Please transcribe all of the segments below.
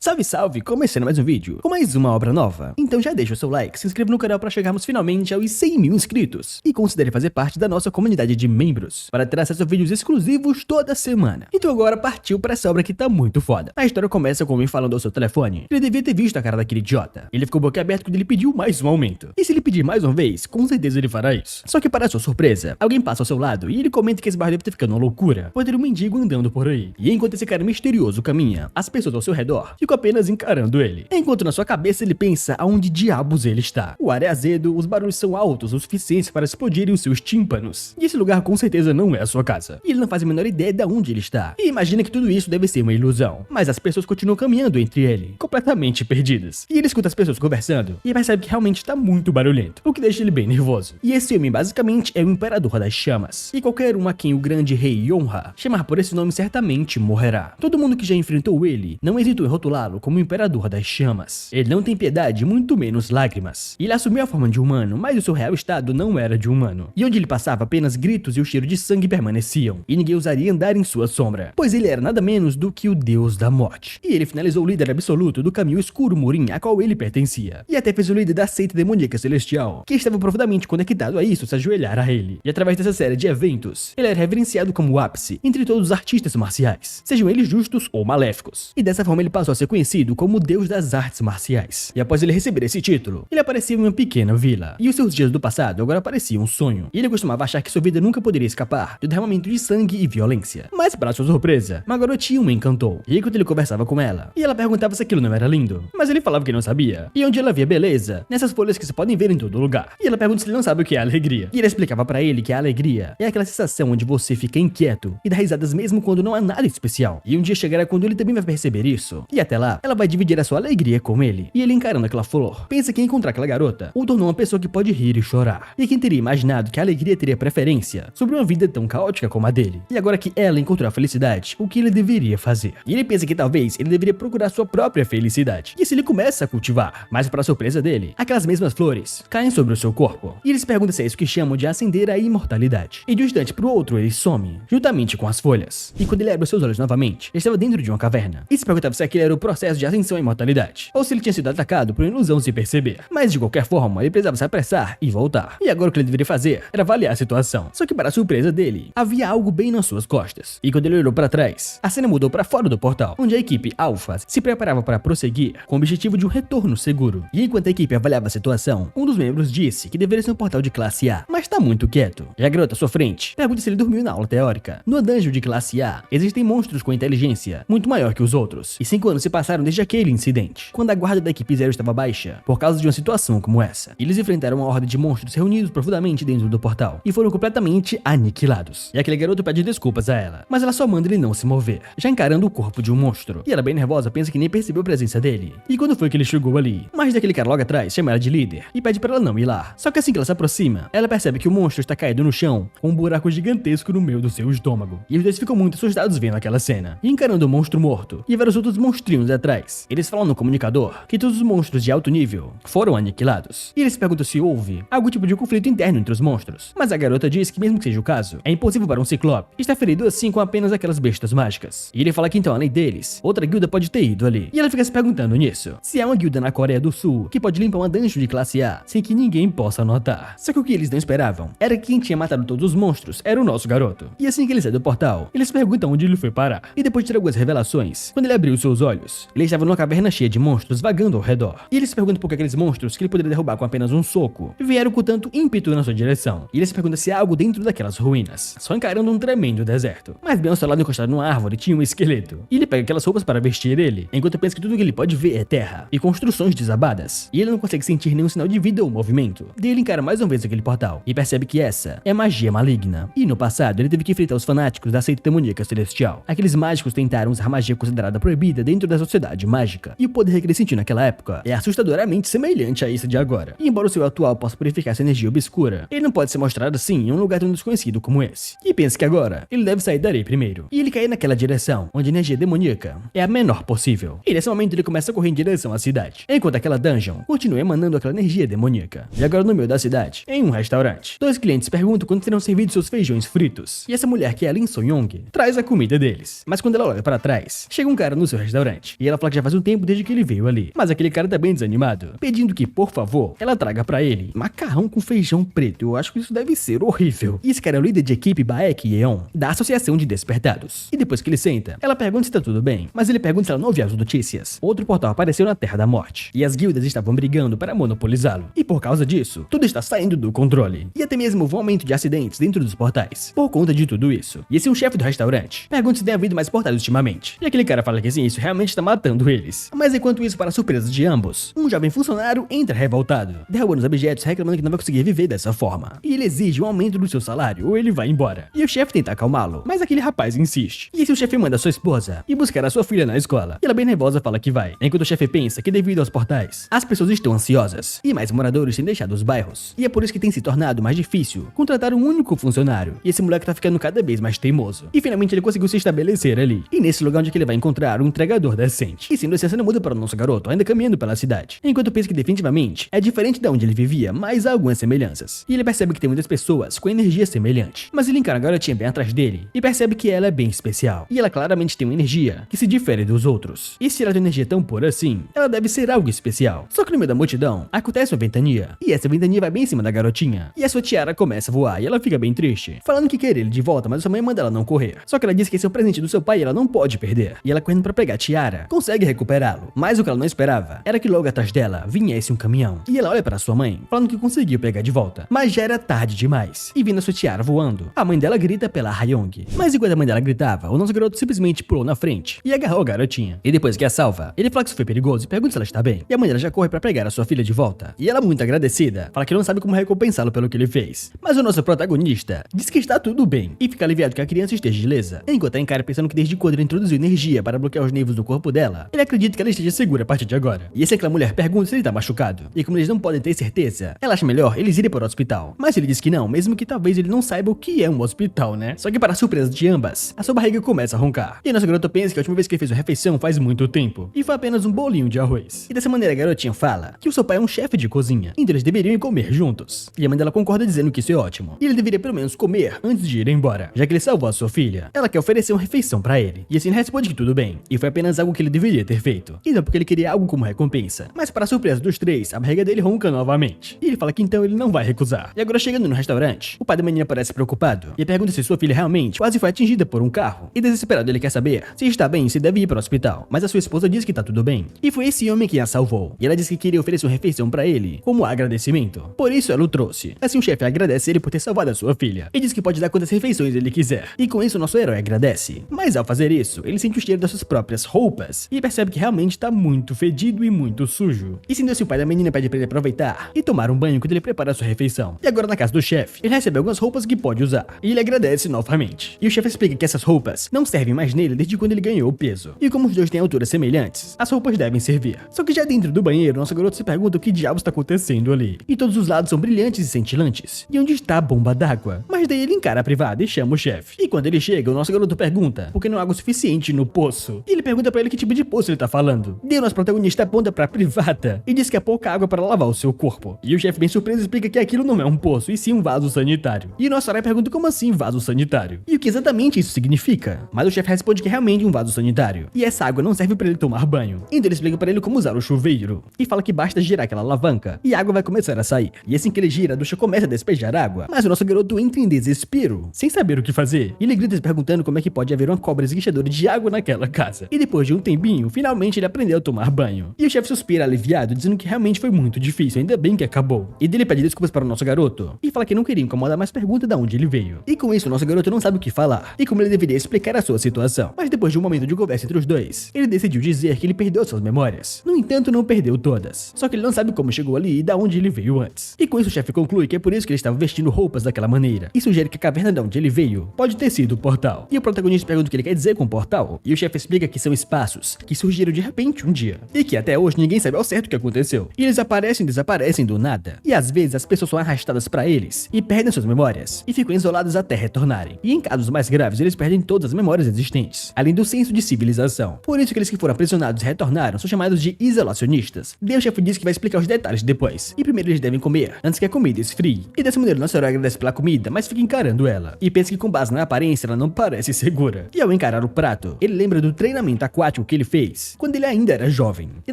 Salve, salve! Começando mais um vídeo com mais uma obra nova. Então já deixa o seu like, se inscreva no canal para chegarmos finalmente aos 100 mil inscritos e considere fazer parte da nossa comunidade de membros para ter acesso a vídeos exclusivos toda semana. Então agora partiu para essa obra que tá muito foda. A história começa com ele falando ao seu telefone. Ele devia ter visto a cara daquele idiota. Ele ficou boquiaberto quando ele pediu mais um aumento. E se ele pedir mais uma vez, com certeza ele fará isso. Só que para sua surpresa, alguém passa ao seu lado e ele comenta que esse bairro deve ter ficado uma loucura por ter um mendigo andando por aí. E enquanto esse cara misterioso caminha, as pessoas ao seu redor ficam apenas encarando ele. Enquanto na sua cabeça ele pensa aonde diabos ele está. O ar é azedo, os barulhos são altos o suficiente para explodirem os seus tímpanos. E esse lugar com certeza não é a sua casa. E ele não faz a menor ideia de onde ele está. E imagina que tudo isso deve ser uma ilusão. Mas as pessoas continuam caminhando entre ele, completamente perdidas. E ele escuta as pessoas conversando e percebe que realmente está muito barulhento, o que deixa ele bem nervoso. E esse homem basicamente é o Imperador das Chamas. E qualquer um a quem o grande rei honra, chamar por esse nome certamente morrerá. Todo mundo que já enfrentou ele não hesitou em rotulá-lo como Imperador das Chamas. Ele não tem piedade, muito menos lágrimas. Ele assumiu a forma de humano, mas o seu real estado não era de humano. E onde ele passava, apenas gritos e o cheiro de sangue permaneciam. E ninguém ousaria andar em sua sombra, pois ele era nada menos do que o Deus da Morte. E ele finalizou o líder absoluto do caminho escuro Murim, a qual ele pertencia. E até fez o líder da seita demoníaca celestial, que estava profundamente conectado a isso, se ajoelhar a ele. E através dessa série de eventos, ele era reverenciado como o ápice entre todos os artistas marciais, sejam eles justos ou maléficos. E dessa forma ele passou a ser conhecido como o Deus das artes marciais. E após ele receber esse título, ele aparecia em uma pequena vila. E os seus dias do passado agora pareciam um sonho. E ele costumava achar que sua vida nunca poderia escapar do derramamento de sangue e violência. Mas para sua surpresa, uma garotinha o encantou. E enquanto ele conversava com ela, e ela perguntava se aquilo não era lindo, mas ele falava que não sabia. E onde ela via beleza? Nessas folhas que se podem ver em todo lugar. E ela pergunta se ele não sabe o que é alegria. E ele explicava para ele que a alegria é aquela sensação onde você fica inquieto e dá risadas mesmo quando não há nada especial. E um dia chegará quando ele também vai perceber isso. E até lá, ela vai dividir a sua alegria com ele. E ele encarando aquela flor, pensa que encontrar aquela garota o tornou uma pessoa que pode rir e chorar. E quem teria imaginado que a alegria teria preferência sobre uma vida tão caótica como a dele? E agora que ela encontrou a felicidade, o que ele deveria fazer? E ele pensa que talvez ele deveria procurar sua própria felicidade. E se ele começa a cultivar, mas para surpresa dele, aquelas mesmas flores caem sobre o seu corpo. E ele se pergunta se é isso que chamam de acender a imortalidade. E de um instante pro outro ele some, juntamente com as folhas. E quando ele abre os seus olhos novamente, ele estava dentro de uma caverna. E se perguntava se aquele era o processo de ascensão à imortalidade, ou se ele tinha sido atacado por uma ilusão sem perceber. Mas de qualquer forma, ele precisava se apressar e voltar. E agora o que ele deveria fazer era avaliar a situação. Só que para a surpresa dele, havia algo bem nas suas costas. E quando ele olhou para trás, a cena mudou para fora do portal, onde a equipe Alpha se preparava para prosseguir com o objetivo de um retorno seguro. E enquanto a equipe avaliava a situação, um dos membros disse que deveria ser um portal de classe A, mas tá muito quieto. E a garota à sua frente pergunta se ele dormiu na aula teórica. No dungeon de classe A, existem monstros com inteligência muito maior que os outros. E 5 anos se passaram desde aquele incidente, quando a guarda da equipe Zero estava baixa por causa de uma situação como essa. Eles enfrentaram uma horda de monstros reunidos profundamente dentro do portal e foram completamente aniquilados. E aquele garoto pede desculpas a ela, mas ela só manda ele não se mover, já encarando o corpo de um monstro. E ela, bem nervosa, pensa que nem percebeu a presença dele. E quando foi que ele chegou ali? Mas daquele cara logo atrás chama ela de líder e pede para ela não ir lá. Só que assim que ela se aproxima, ela percebe que o monstro está caído no chão com um buraco gigantesco no meio do seu estômago. E os dois ficam muito assustados vendo aquela cena, e encarando o monstro morto e vários outros monstrinhos atrás. Eles falam no comunicador que todos os monstros de alto nível foram aniquilados. E eles perguntam se houve algum tipo de conflito interno entre os monstros. Mas a garota diz que mesmo que seja o caso, é impossível para um ciclope estar ferido assim com apenas aquelas bestas mágicas. E ele fala que então, além deles, outra guilda pode ter ido ali. E ela fica se perguntando nisso, se há uma guilda na Coreia do Sul que pode limpar uma dungeon de classe A sem que ninguém possa notar. Só que o que eles não esperavam era que quem tinha matado todos os monstros era o nosso garoto. E assim que ele sai do portal, eles perguntam onde ele foi parar. E depois de ter algumas revelações, quando ele abriu seus olhos, ele estava numa caverna cheia de monstros vagando ao redor. E ele se pergunta por que aqueles monstros que ele poderia derrubar com apenas um soco vieram com tanto ímpeto na sua direção. E ele se pergunta se há algo dentro daquelas ruínas, só encarando um tremendo deserto. Mas bem ao seu lado, encostado numa árvore, tinha um esqueleto. E ele pega aquelas roupas para vestir ele, enquanto pensa que tudo que ele pode ver é terra e construções desabadas. E ele não consegue sentir nenhum sinal de vida ou movimento. Daí ele encara mais uma vez aquele portal e percebe que essa é magia maligna. E no passado, ele teve que enfrentar os fanáticos da seita demoníaca celestial. Aqueles mágicos tentaram usar magia considerada proibida dentro da sociedade mágica. E o poder que ele sentiu naquela época é assustadoramente semelhante a esse de agora. E embora o seu atual possa purificar essa energia obscura, ele não pode ser mostrado assim em um lugar tão desconhecido como esse. E pensa que agora ele deve sair dali primeiro. E ele cai naquela direção onde a energia demoníaca é a menor possível. E nesse momento ele começa a correr em direção à cidade, enquanto aquela dungeon continua emanando aquela energia demoníaca. E agora no meio da cidade, em um restaurante, 2 clientes perguntam quando serão servidos seus feijões fritos. E essa mulher, que é a Lin So Young, traz a comida deles. Mas quando ela olha para trás, chega um cara no seu restaurante restaurante. E ela fala que já faz um tempo desde que ele veio ali. Mas aquele cara tá bem desanimado, pedindo que, por favor, ela traga pra ele macarrão com feijão preto. Eu acho que isso deve ser horrível. E esse cara é o líder de equipe Baek Yeon, da Associação de Despertados. E depois que ele senta, ela pergunta se tá tudo bem, mas ele pergunta se ela não ouviu as notícias. Outro portal apareceu na Terra da Morte, e as guildas estavam brigando para monopolizá-lo. E por causa disso, tudo está saindo do controle. E até mesmo houve um aumento de acidentes dentro dos portais, por conta de tudo isso. E esse é um chefe do restaurante pergunta se tem havido mais portais ultimamente. E aquele cara fala que sim, isso realmente está matando eles. Mas enquanto isso, para surpresa de ambos, um jovem funcionário entra revoltado, derrubando os objetos, reclamando que não vai conseguir viver dessa forma. E ele exige um aumento do seu salário ou ele vai embora. E o chefe tenta acalmá-lo, mas aquele rapaz insiste. E esse o chefe manda sua esposa ir buscar a sua filha na escola. E ela bem nervosa fala que vai, enquanto o chefe pensa que devido aos portais, as pessoas estão ansiosas e mais moradores têm deixado os bairros. E é por isso que tem se tornado mais difícil contratar um único funcionário. E esse moleque tá ficando cada vez mais teimoso. E finalmente ele conseguiu se estabelecer ali. E nesse lugar onde ele vai encontrar um entregador decente. E sendo assim, a cena muda para o nosso garoto, ainda caminhando pela cidade. Enquanto pensa que definitivamente é diferente de onde ele vivia, mas há algumas semelhanças. E ele percebe que tem muitas pessoas com energia semelhante. Mas ele encara a garotinha bem atrás dele e percebe que ela é bem especial. E ela claramente tem uma energia que se difere dos outros. E se ela tem energia tão pura assim, ela deve ser algo especial. Só que no meio da multidão, acontece uma ventania. E essa ventania vai bem em cima da garotinha. E a sua tiara começa a voar e ela fica bem triste, falando que quer ele de volta, mas a sua mãe manda ela não correr. Só que ela diz que esse é o presente do seu pai e ela não pode perder. E ela correndo pra pegar a tiara, consegue recuperá-lo. Mas o que ela não esperava era que logo atrás dela viesse um caminhão. E ela olha para sua mãe, falando que conseguiu pegar de volta. Mas já era tarde demais. E vindo a sua tiara voando, a mãe dela grita pela Hyung. Mas enquanto a mãe dela gritava, o nosso garoto simplesmente pulou na frente e agarrou a garotinha. E depois que a salva, ele fala que isso foi perigoso e pergunta se ela está bem. E a mãe dela já corre pra pegar a sua filha de volta. E ela, muito agradecida, fala que não sabe como recompensá-lo pelo que ele fez. Mas o nosso protagonista diz que está tudo bem e fica aliviado que a criança esteja ilesa. Enquanto a encara pensando que desde quando ele introduziu energia para bloquear os nervos do corpo dela, ele acredita que ela esteja segura a partir de agora. E aquela mulher pergunta se ele tá machucado. E como eles não podem ter certeza, ela acha melhor eles irem para o hospital. Mas ele diz que não, mesmo que talvez ele não saiba o que é um hospital, né? Só que para a surpresa de ambas, a sua barriga começa a roncar. E nosso garoto pensa que a última vez que ele fez uma refeição faz muito tempo. E foi apenas um bolinho de arroz. E dessa maneira a garotinha fala que o seu pai é um chefe de cozinha, então eles deveriam ir comer juntos. E a mãe dela concorda dizendo que isso é ótimo. E ele deveria pelo menos comer antes de ir embora, já que ele salvou a sua filha. Ela quer oferecer uma refeição pra ele. E assim ele responde que tudo bem. E foi apenas algo que ele deveria ter feito. E não porque ele queria algo como recompensa. Mas para a surpresa dos três, a barriga dele ronca novamente. E ele fala que então ele não vai recusar. E agora chegando no restaurante, o pai da menina parece preocupado. E pergunta se sua filha realmente quase foi atingida por um carro. E desesperado ele quer saber se está bem e se deve ir para o hospital. Mas a sua esposa diz que tá tudo bem. E foi esse homem que a salvou. E ela disse que queria oferecer uma refeição pra ele, como agradecimento. Por isso ela o trouxe. Assim o chefe agradece ele por ter salvado a sua filha. E diz que pode dar quantas refeições ele quiser. E com isso nosso herói agradece. Mas ao fazer isso, ele sente o cheiro das suas próprias roupas. E percebe que realmente tá muito fedido e muito sujo. E sendo assim o pai da menina pede pra ele aproveitar e tomar um banho quando ele prepara a sua refeição. E agora na casa do chefe, ele recebe algumas roupas que pode usar. E ele agradece novamente. E o chefe explica que essas roupas não servem mais nele desde quando ele ganhou o peso. E como os dois têm alturas semelhantes, as roupas devem servir. Só que já dentro do banheiro, nosso garoto se pergunta o que diabos está acontecendo ali. E todos os lados são brilhantes e cintilantes. E onde está a bomba d'água? Mas daí ele encara a privada e chama o chefe. E quando ele chega, o nosso garoto pergunta por que não há água suficiente no poço. E ele pergunta pra ele que tipo de poço ele tá falando. E o nosso protagonista aponta pra privada e diz que há pouca água para lavar o seu corpo. E o chefe, bem surpreso, explica que aquilo não é um poço, e sim um vaso sanitário. E o nosso herói pergunta como assim vaso sanitário? E o que exatamente isso significa? Mas o chefe responde que é realmente um vaso sanitário. E essa água não serve pra ele tomar banho. Então ele explica pra ele como usar o chuveiro. E fala que basta girar aquela alavanca e a água vai começar a sair. E assim que ele gira, a ducha começa a despejar água. Mas o nosso garoto entra em desespero, sem saber o que fazer. E ele grita se perguntando como é que pode haver uma cobra esguichadora de água naquela casa. E depois de um tempinho, finalmente ele aprendeu a tomar banho. E o chefe suspira aliviado, dizendo que realmente foi muito difícil, ainda bem que acabou. E dele pede desculpas para o nosso garoto. E fala que não queria incomodar, mas pergunta de onde ele veio. E com isso, o nosso garoto não sabe o que falar. E como ele deveria explicar a sua situação. Mas depois de um momento de conversa entre os dois, ele decidiu dizer que ele perdeu suas memórias. No entanto, não perdeu todas. Só que ele não sabe como chegou ali e da onde ele veio antes. E com isso, o chefe conclui que é por isso que ele estava vestindo roupas daquela maneira. E sugere que a caverna de onde ele veio pode ter sido o portal. E o protagonista pergunta o que ele quer dizer com portal. E o chefe explica que são espaços que surgiram de repente um dia. E que até hoje ninguém sabe ao certo o que aconteceu. E eles aparecem e desaparecem do nada. E às vezes as pessoas são arrastadas para eles e perdem suas memórias. E ficam isoladas até retornarem. E em casos mais graves, eles perdem todas as memórias existentes. Além do senso de civilização. Por isso que eles que foram aprisionados e retornaram são chamados de isolacionistas. E o chefe diz que vai explicar os detalhes depois. E primeiro eles devem comer, antes que a comida esfrie. E dessa maneira nosso herói agradece pela comida, mas fica encarando ela. E pensa que com base na aparência ela não parece segura. E ao encarar o prato, ele lembra do treinamento aquático o que ele fez quando ele ainda era jovem. E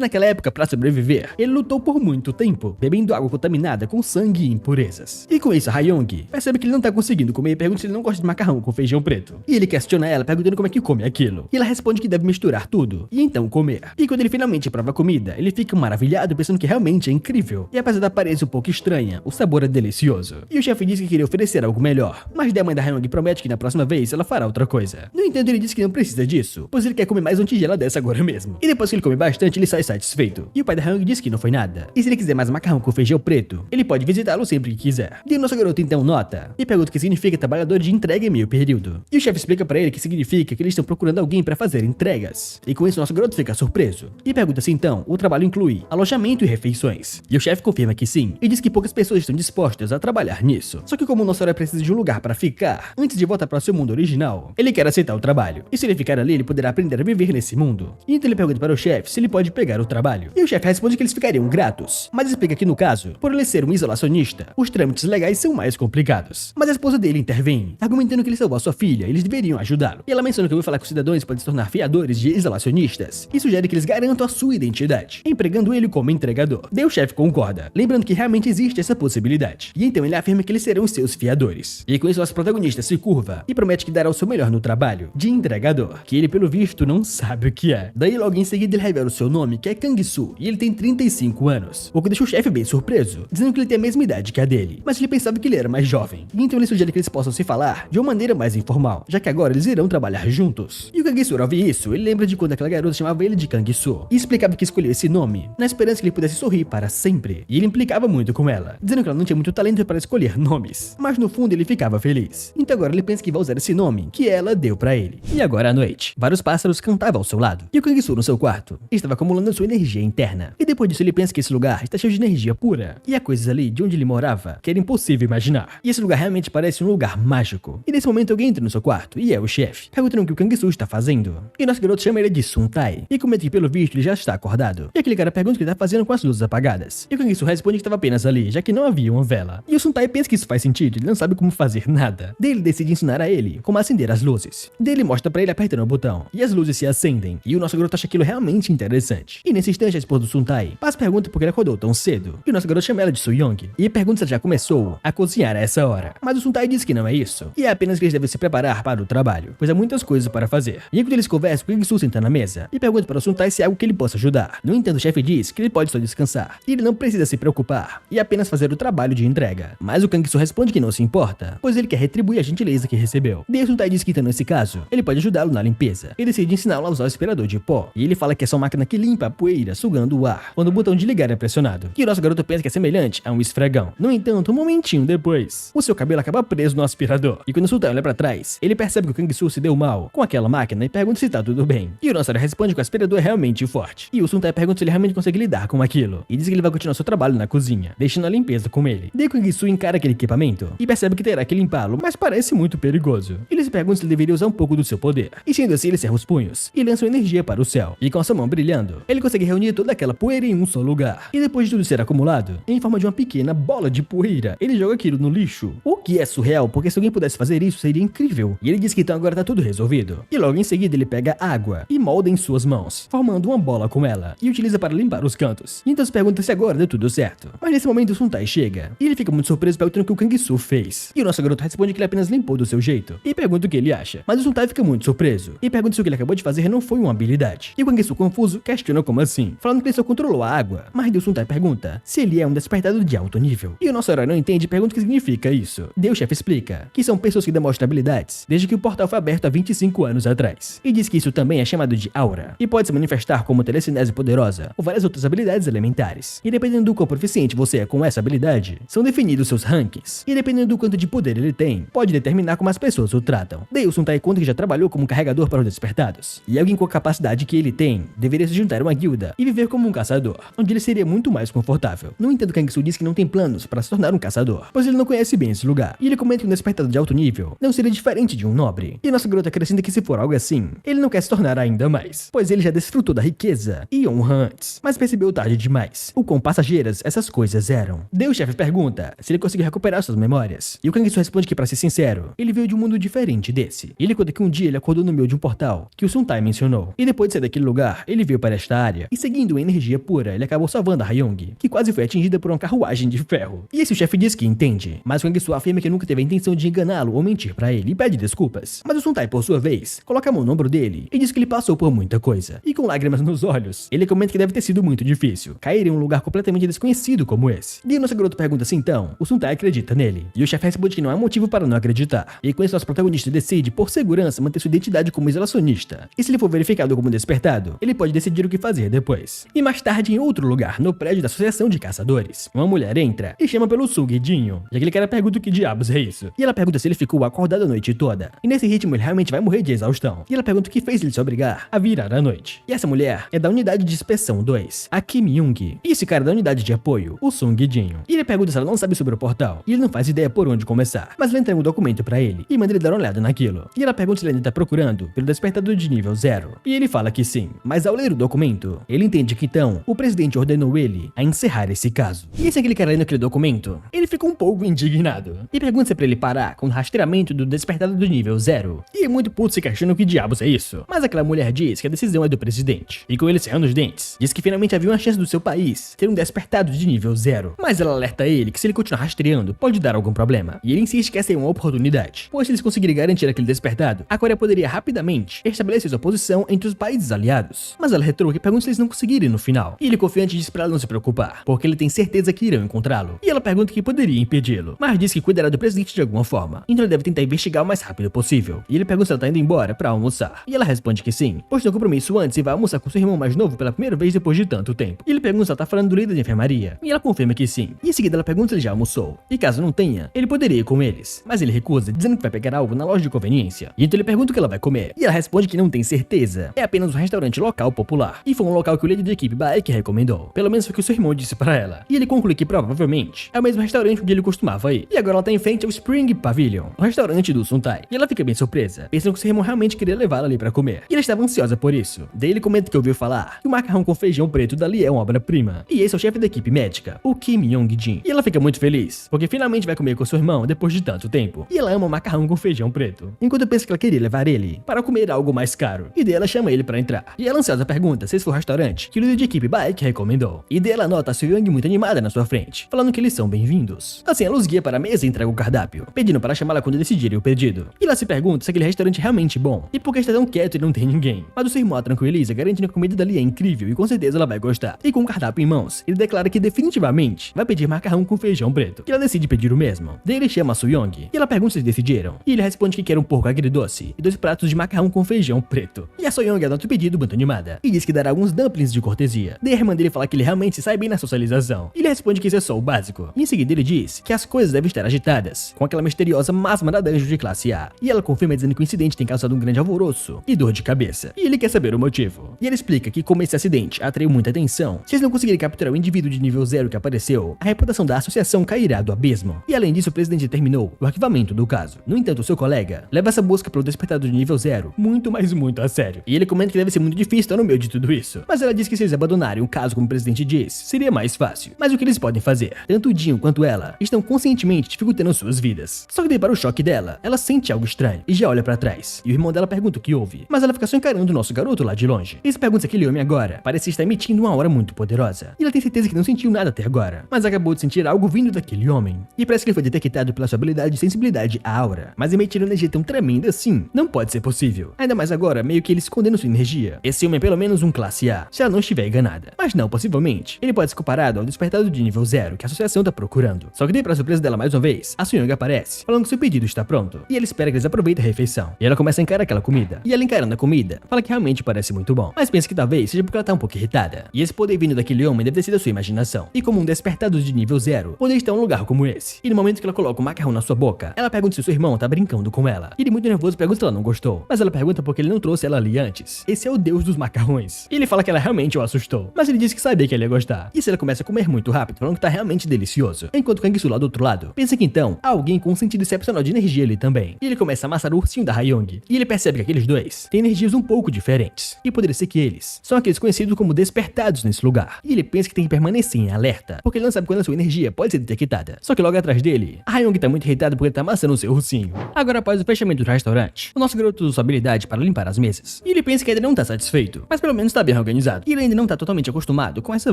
naquela época, para sobreviver, ele lutou por muito tempo, bebendo água contaminada com sangue e impurezas. E com isso, a Hyung percebe que ele não tá conseguindo comer e pergunta se ele não gosta de macarrão com feijão preto. E ele questiona ela, perguntando como é que come aquilo. E ela responde que deve misturar tudo e então comer. E quando ele finalmente prova a comida, ele fica maravilhado, pensando que realmente é incrível. E apesar da aparência um pouco estranha, o sabor é delicioso. E o chefe diz que queria oferecer algo melhor, mas a mãe da Hyung promete que na próxima vez ela fará outra coisa. No entanto, ele diz que não precisa disso, pois ele quer comer mais uma tigela dessa agora mesmo. E depois que ele come bastante, ele sai satisfeito. E o pai da Hyung diz que não foi nada. E se ele quiser mais macarrão com feijão preto, ele pode visitá-lo sempre que quiser. E o nosso garoto então nota e pergunta o que significa trabalhador de entrega em meio período. E o chefe explica pra ele que significa que eles estão procurando alguém para fazer entregas. E com isso, nosso garoto fica surpreso. E pergunta se então o trabalho inclui alojamento e refeições. E o chefe confirma que sim, e diz que poucas pessoas estão dispostas a trabalhar nisso. Só que como o nosso herói precisa de um lugar para ficar antes de voltar para o seu mundo original, ele quer aceitar o trabalho. E se ele ficar ali, ele poderá aprender a viver nesse mundo. E então ele pergunta para o chefe se ele pode pegar o trabalho. E o chefe responde que eles ficariam gratos, mas explica que no caso, por ele ser um isolacionista, os trâmites legais são mais complicados. Mas a esposa dele intervém, argumentando que ele salvou a sua filha e eles deveriam ajudá-lo. E ela menciona que ouviu falar que os cidadãos podem se tornar fiadores de isolacionistas e sugere que eles garantam a sua identidade, empregando ele como entregador. Daí o chefe concorda, lembrando que realmente existe essa possibilidade. E então ele afirma que eles serão seus fiadores. E com isso nosso protagonista se curva e promete que dará o seu melhor no trabalho de entregador, que ele pelo visto não sabe o que é. Daí logo em seguida ele revela o seu nome, que é Kang-soo, e ele tem 35 anos, o que deixa o chefe bem surpreso, dizendo que ele tem a mesma idade que a dele, mas ele pensava que ele era mais jovem. E então ele sugere que eles possam se falar de uma maneira mais informal, já que agora eles irão trabalhar juntos. E o Kang-soo, ao ouvir isso, ele lembra de quando aquela garota chamava ele de Kang-soo e explicava que escolheu esse nome na esperança que ele pudesse sorrir para sempre. E ele implicava muito com ela, dizendo que ela não tinha muito talento para escolher nomes, mas no fundo ele ficava feliz. Então agora ele pensa que vai usar esse nome que ela deu pra ele. E agora à noite, vários pássaros cantavam ao seu lado, e o Kang-soo no seu quarto estava acumulando sua energia interna. E depois disso ele pensa que esse lugar está cheio de energia pura, e há coisas ali de onde ele morava que era impossível imaginar. E esse lugar realmente parece um lugar mágico. E nesse momento alguém entra no seu quarto, e é o chefe, perguntando o que o Kang-soo está fazendo. E nosso garoto chama ele de Sun-tae, e comenta que pelo visto ele já está acordado. E aquele cara pergunta o que ele está fazendo com as luzes apagadas. E o Kang-soo responde que estava apenas ali, já que não havia uma vela. E o Sun-tae pensa que isso faz sentido, ele não sabe como fazer nada. Daí ele decide ensinar a ele como acender as luzes. Daí ele mostra pra ele apertando o botão, e as luzes se acendem. E o nosso garoto acha aquilo realmente interessante. E nesse instante a esposa do Sun-tae passa pergunta por que ele acordou tão cedo. E o nosso garoto chama ela de Soo-young, e pergunta se ela já começou a cozinhar a essa hora. Mas o Sun-tae diz que não é isso, e é apenas que eles devem se preparar para o trabalho, pois há muitas coisas para fazer. E enquanto eles conversam, o Kang-soo senta na mesa e pergunta para o Sun-tae se é algo que ele possa ajudar. No entanto, o chefe diz que ele pode só descansar, e ele não precisa se preocupar, e apenas fazer o trabalho de entrega. Mas o Kang-soo responde que não se importa, pois ele quer retribuir a gentileza que recebeu. Daí o Sun-tae diz que então nesse caso, ele pode ajudá-lo na limpeza, e decide ensiná-lo a usar o aspirador de pó. E ele fala que é só uma máquina que limpa a poeira, sugando o ar, quando o botão de ligar é pressionado. E o nosso garoto pensa que é semelhante a um esfregão. No entanto, um momentinho depois, o seu cabelo acaba preso no aspirador. E quando o Sun-tae olha pra trás, ele percebe que o Kang-soo se deu mal com aquela máquina e pergunta se tá tudo bem. E o nosso herói responde que o aspirador é realmente forte. E o Sun-tae pergunta se ele realmente consegue lidar com aquilo. E diz que ele vai continuar seu trabalho na cozinha, deixando a limpeza com ele. Daí o Kang-soo encara aquele equipamento e percebe que terá que limpá-lo, mas parece muito perigoso. Ele se pergunta se ele deveria usar um pouco do seu poder. E sendo assim, ele cerra os punhos e lança energia para o céu. E com a sua mão brilhando, ele consegue reunir toda aquela poeira em um só lugar. E depois de tudo ser acumulado, em forma de uma pequena bola de poeira, ele joga aquilo no lixo. O que é surreal, porque se alguém pudesse fazer isso, seria incrível. E ele diz que então agora tá tudo resolvido. E logo em seguida ele pega água e molda em suas mãos, formando uma bola com ela, e utiliza para limpar os cantos. E então se pergunta se agora deu tudo certo. Mas nesse momento o Sun-tae chega, e ele fica muito surpreso perguntando o que o Kang-soo fez. E o nosso garoto responde que ele apenas limpou do seu jeito, e pergunta o que ele acha. Mas o Sun-tae fica muito surpreso, e pergunta se o que ele acabou de fazer não foi uma habilidade. E o Kang-soo, confuso, questiona como assim, falando que ele só controlou a água. Mas o Sun-tae pergunta se ele é um despertador de alto nível. E o nosso herói não entende e pergunta o que significa isso. Daí o chefe explica que são pessoas que demonstram habilidades desde que o portal foi aberto há 25 anos atrás. E diz que isso também é chamado de aura, e pode se manifestar como telecinese poderosa ou várias outras habilidades elementares. E dependendo do quão proficiente você é com essa habilidade, são definidos seus rankings. E dependendo do quanto de poder ele tem, pode determinar como as pessoas o tratam. Daí o Sun-tae conta que já trabalhou como carregador para os despertados. E alguém com a capacidade que ele tem deveria se juntar a uma guilda e viver como um caçador, onde ele seria muito mais confortável. No entanto, Kang-soo diz que não tem planos para se tornar um caçador, pois ele não conhece bem esse lugar. E ele comenta que um despertador de alto nível não seria diferente de um nobre. E nosso garoto acrescenta que se for algo assim, ele não quer se tornar ainda mais, pois ele já desfrutou da riqueza e honra antes, mas percebeu tarde demais o quão passageiras essas coisas eram. Daí o chefe pergunta se ele conseguiu recuperar suas memórias, e o Kang-soo responde que, para ser sincero, ele veio de um mundo diferente desse. E ele conta que um dia ele acordou no meio de um portal que o Sun-tae mencionou. funcionou. E depois de sair daquele lugar, ele veio para esta área. E seguindo a energia pura, ele acabou salvando a Hyung, que quase foi atingida por uma carruagem de ferro. E esse chefe diz que entende, mas Kang Soo afirma que nunca teve a intenção de enganá-lo ou mentir pra ele e pede desculpas. Mas o Sun Tai, por sua vez, coloca a mão no ombro dele e diz que ele passou por muita coisa. E com lágrimas nos olhos, ele comenta que deve ter sido muito difícil cair em um lugar completamente desconhecido como esse. E nosso garoto pergunta-se então, o Sun Tai acredita nele. E o chefe responde que não há motivo para não acreditar. E com isso nosso protagonista decide, por segurança, manter sua identidade como isolacionista. E se ele for verificado como despertado, ele pode decidir o que fazer depois. E mais tarde, em outro lugar, no prédio da Associação de Caçadores, uma mulher entra e chama pelo Sugidinho. E aquele cara pergunta o que diabos é isso. E ela pergunta se ele ficou acordado a noite toda. E nesse ritmo ele realmente vai morrer de exaustão. E ela pergunta o que fez ele se obrigar a virar à noite. E essa mulher é da unidade de inspeção 2, a Kim Young. E esse cara é da unidade de apoio, o Sungidinho. E ele pergunta se ela não sabe sobre o portal. E ele não faz ideia por onde começar. Mas ela entrega um documento pra ele e manda ele dar uma olhada naquilo. E ela pergunta se ele ainda tá procurando pelo despertador de nível 0. E ele fala que sim. Mas ao ler o documento, ele entende que então o presidente ordenou ele a encerrar esse caso. E esse é aquele cara lendo aquele documento, ele fica um pouco indignado. E pergunta se é pra ele parar com o rastreamento do despertador do nível 0. E é muito puto se questiona o que diabos é isso. Mas aquela mulher diz que a decisão é do presidente. E com ele cerrando os dentes, diz que finalmente havia uma chance do seu país ter um despertado de nível 0. Mas ela alerta ele que se ele continuar rastreando, pode dar algum problema. E ele insiste que essa é uma oportunidade, pois se eles conseguirem garantir aquele despertado, a Coreia poderia rapidamente estabelecer sua posição entre os países aliados. Mas ela retruca e pergunta se eles não conseguirem no final. E ele confiante diz pra ela não se preocupar, porque ele tem certeza que irão encontrá-lo. E ela pergunta que poderia impedi-lo, mas diz que cuidará do presidente de alguma forma. Então ele deve tentar investigar o mais rápido possível. E ele pergunta se ela tá indo embora pra almoçar. E ela responde que sim, pois tem um compromisso antes e vai almoçar com seu irmão mais novo pela primeira vez depois de tanto tempo. E ele pergunta se ela tá falando do líder de enfermaria. E ela confirma que sim. E em seguida ela pergunta se ele já almoçou. E caso não tenha, ele poderia ir com eles. Mas ele recusa, dizendo que vai pegar algo na loja de conveniência. E então ele pergunta o que ela vai comer. E ela responde que não tem certeza. É apenas um restaurante local popular. E foi um local que o líder da equipe Baek recomendou. Pelo menos foi o que o seu irmão disse para ela. E ele conclui que provavelmente é o mesmo restaurante onde ele costumava ir. E agora ela tá em frente ao Spring Pavilion, o restaurante do Sun Tai. E ela fica bem surpresa, pensando que seu irmão realmente queria levá-la ali para comer. E ela estava ansiosa por isso. Daí ele comenta que ouviu falar que o macarrão com feijão preto dali é uma obra-prima. E esse é o chefe da equipe médica, o Kim Young-jin. E ela fica muito feliz, porque finalmente vai comer com seu irmão depois de tanto tempo. E ela ama o macarrão com feijão preto. Enquanto pensa que ela queria levar ele para comer algo mais caro. E daí ela chama ele para entrar. E ela ansiosa pergunta se esse foi o restaurante que o líder de equipe Baek recomendou. E daí ela nota a Soo Young muito animada na sua frente, falando que eles são bem-vindos. Assim ela os guia para a mesa e entrega o cardápio, pedindo para chamá-la quando decidirem o pedido. E ela se pergunta se aquele restaurante é realmente bom e por que está tão quieto e não tem ninguém. Mas o seu irmão a tranquiliza, garantindo que a comida dali é incrível e com certeza ela vai gostar. E com o cardápio em mãos, ele declara que definitivamente vai pedir macarrão com feijão preto. E ela decide pedir o mesmo. Daí ele chama a Soo Young e ela pergunta se eles decidiram. E ele responde que quer um porco agridoce e 2 pratos de macarrão com feijão preto. E a Soo Young anota o pedido muito animada e diz que dará alguns dumplings de cortesia. Daí a irmã dele fala que ele realmente sai bem na socialização. E ele responde que isso é só o básico. E em seguida ele diz que as coisas devem estar agitadas com aquela misteriosa Masmara da Anjo de classe A. E ela confirma dizendo que o incidente tem causado um grande alvoroço e dor de cabeça. E ele quer saber o motivo. E ele explica que como esse acidente atraiu muita atenção, se eles não conseguirem capturar o indivíduo de nível 0 que apareceu, a reputação da associação cairá do abismo. E além disso o presidente determinou o arquivamento do caso. No entanto, o seu colega leva essa busca pelo despertador de nível 0 muito, mas muito a sério. E ele comenta que deve ser muito difícil estar no meio de tudo isso. Mas ela diz que se eles abandonarem o caso como o presidente diz, seria mais fácil. Mas o que eles podem fazer? Tanto o Dinho quanto ela estão conscientemente dificultando suas vidas. Só que daí para o choque dela, ela sente algo estranho e já olha pra trás. E o irmão dela pergunta o que houve. Mas ela fica só encarando o nosso garoto lá de longe. E se pergunta se aquele homem agora parece estar emitindo uma aura muito poderosa. E ela tem certeza que não sentiu nada até agora, mas acabou de sentir algo vindo daquele homem. E parece que ele foi detectado pela sua habilidade de sensibilidade à aura. Mas emitir uma energia tão tremenda assim, não pode ser possível. Ainda mais agora, meio que ele escondendo sua energia. Esse homem é pelo menos um classe A, se ela não estiver enganada. Mas não, possivelmente, ele pode ser comparado ao despertador de nível 0 que a associação tá procurando. Só que daí pra surpresa dela mais uma vez, a Soo Young aparece, falando que seu pedido está pronto. E ela espera que eles aproveitem a refeição. E ela começa a encarar aquela comida. E ela encarando a comida, fala que realmente parece muito bom. Mas pensa que talvez seja porque ela tá um pouco irritada. E esse poder vindo daquele homem deve ter sido a sua imaginação. E como um despertador de nível 0, poder estar em um lugar como esse. E no momento que ela coloca o macarrão na sua boca, ela pergunta se o seu irmão tá brincando com ela. E ele muito nervoso pergunta se ela não gostou. Mas ela pergunta porque ele não trouxe ela ali antes. Esse é o deus dos macarrões. E ele fala que ela realmente o assustou. Mas ele disse que sabia que ele ia gostar. E se ela começa a comer muito rápido, falando que tá realmente delicioso. Enquanto Kang Soo lá do outro lado pensa que então há alguém com um sentido excepcional de energia ali também. E ele começa a amassar o ursinho da Hyung. E ele percebe que aqueles dois têm energias um pouco diferentes. E poderia ser que eles são aqueles conhecidos como despertados nesse lugar. E ele pensa que tem que permanecer em alerta, porque ele não sabe quando a sua energia pode ser detectada. Só que logo atrás dele, a Hyung tá muito irritada porque ele tá amassando o seu ursinho. Agora após o fechamento do restaurante, o nosso garoto usou sua habilidade para limpar as mesas. E ele pensa que ainda não tá satisfeito, mas pelo menos tá bem organizado. E ele ainda não tá totalmente acostumado com essa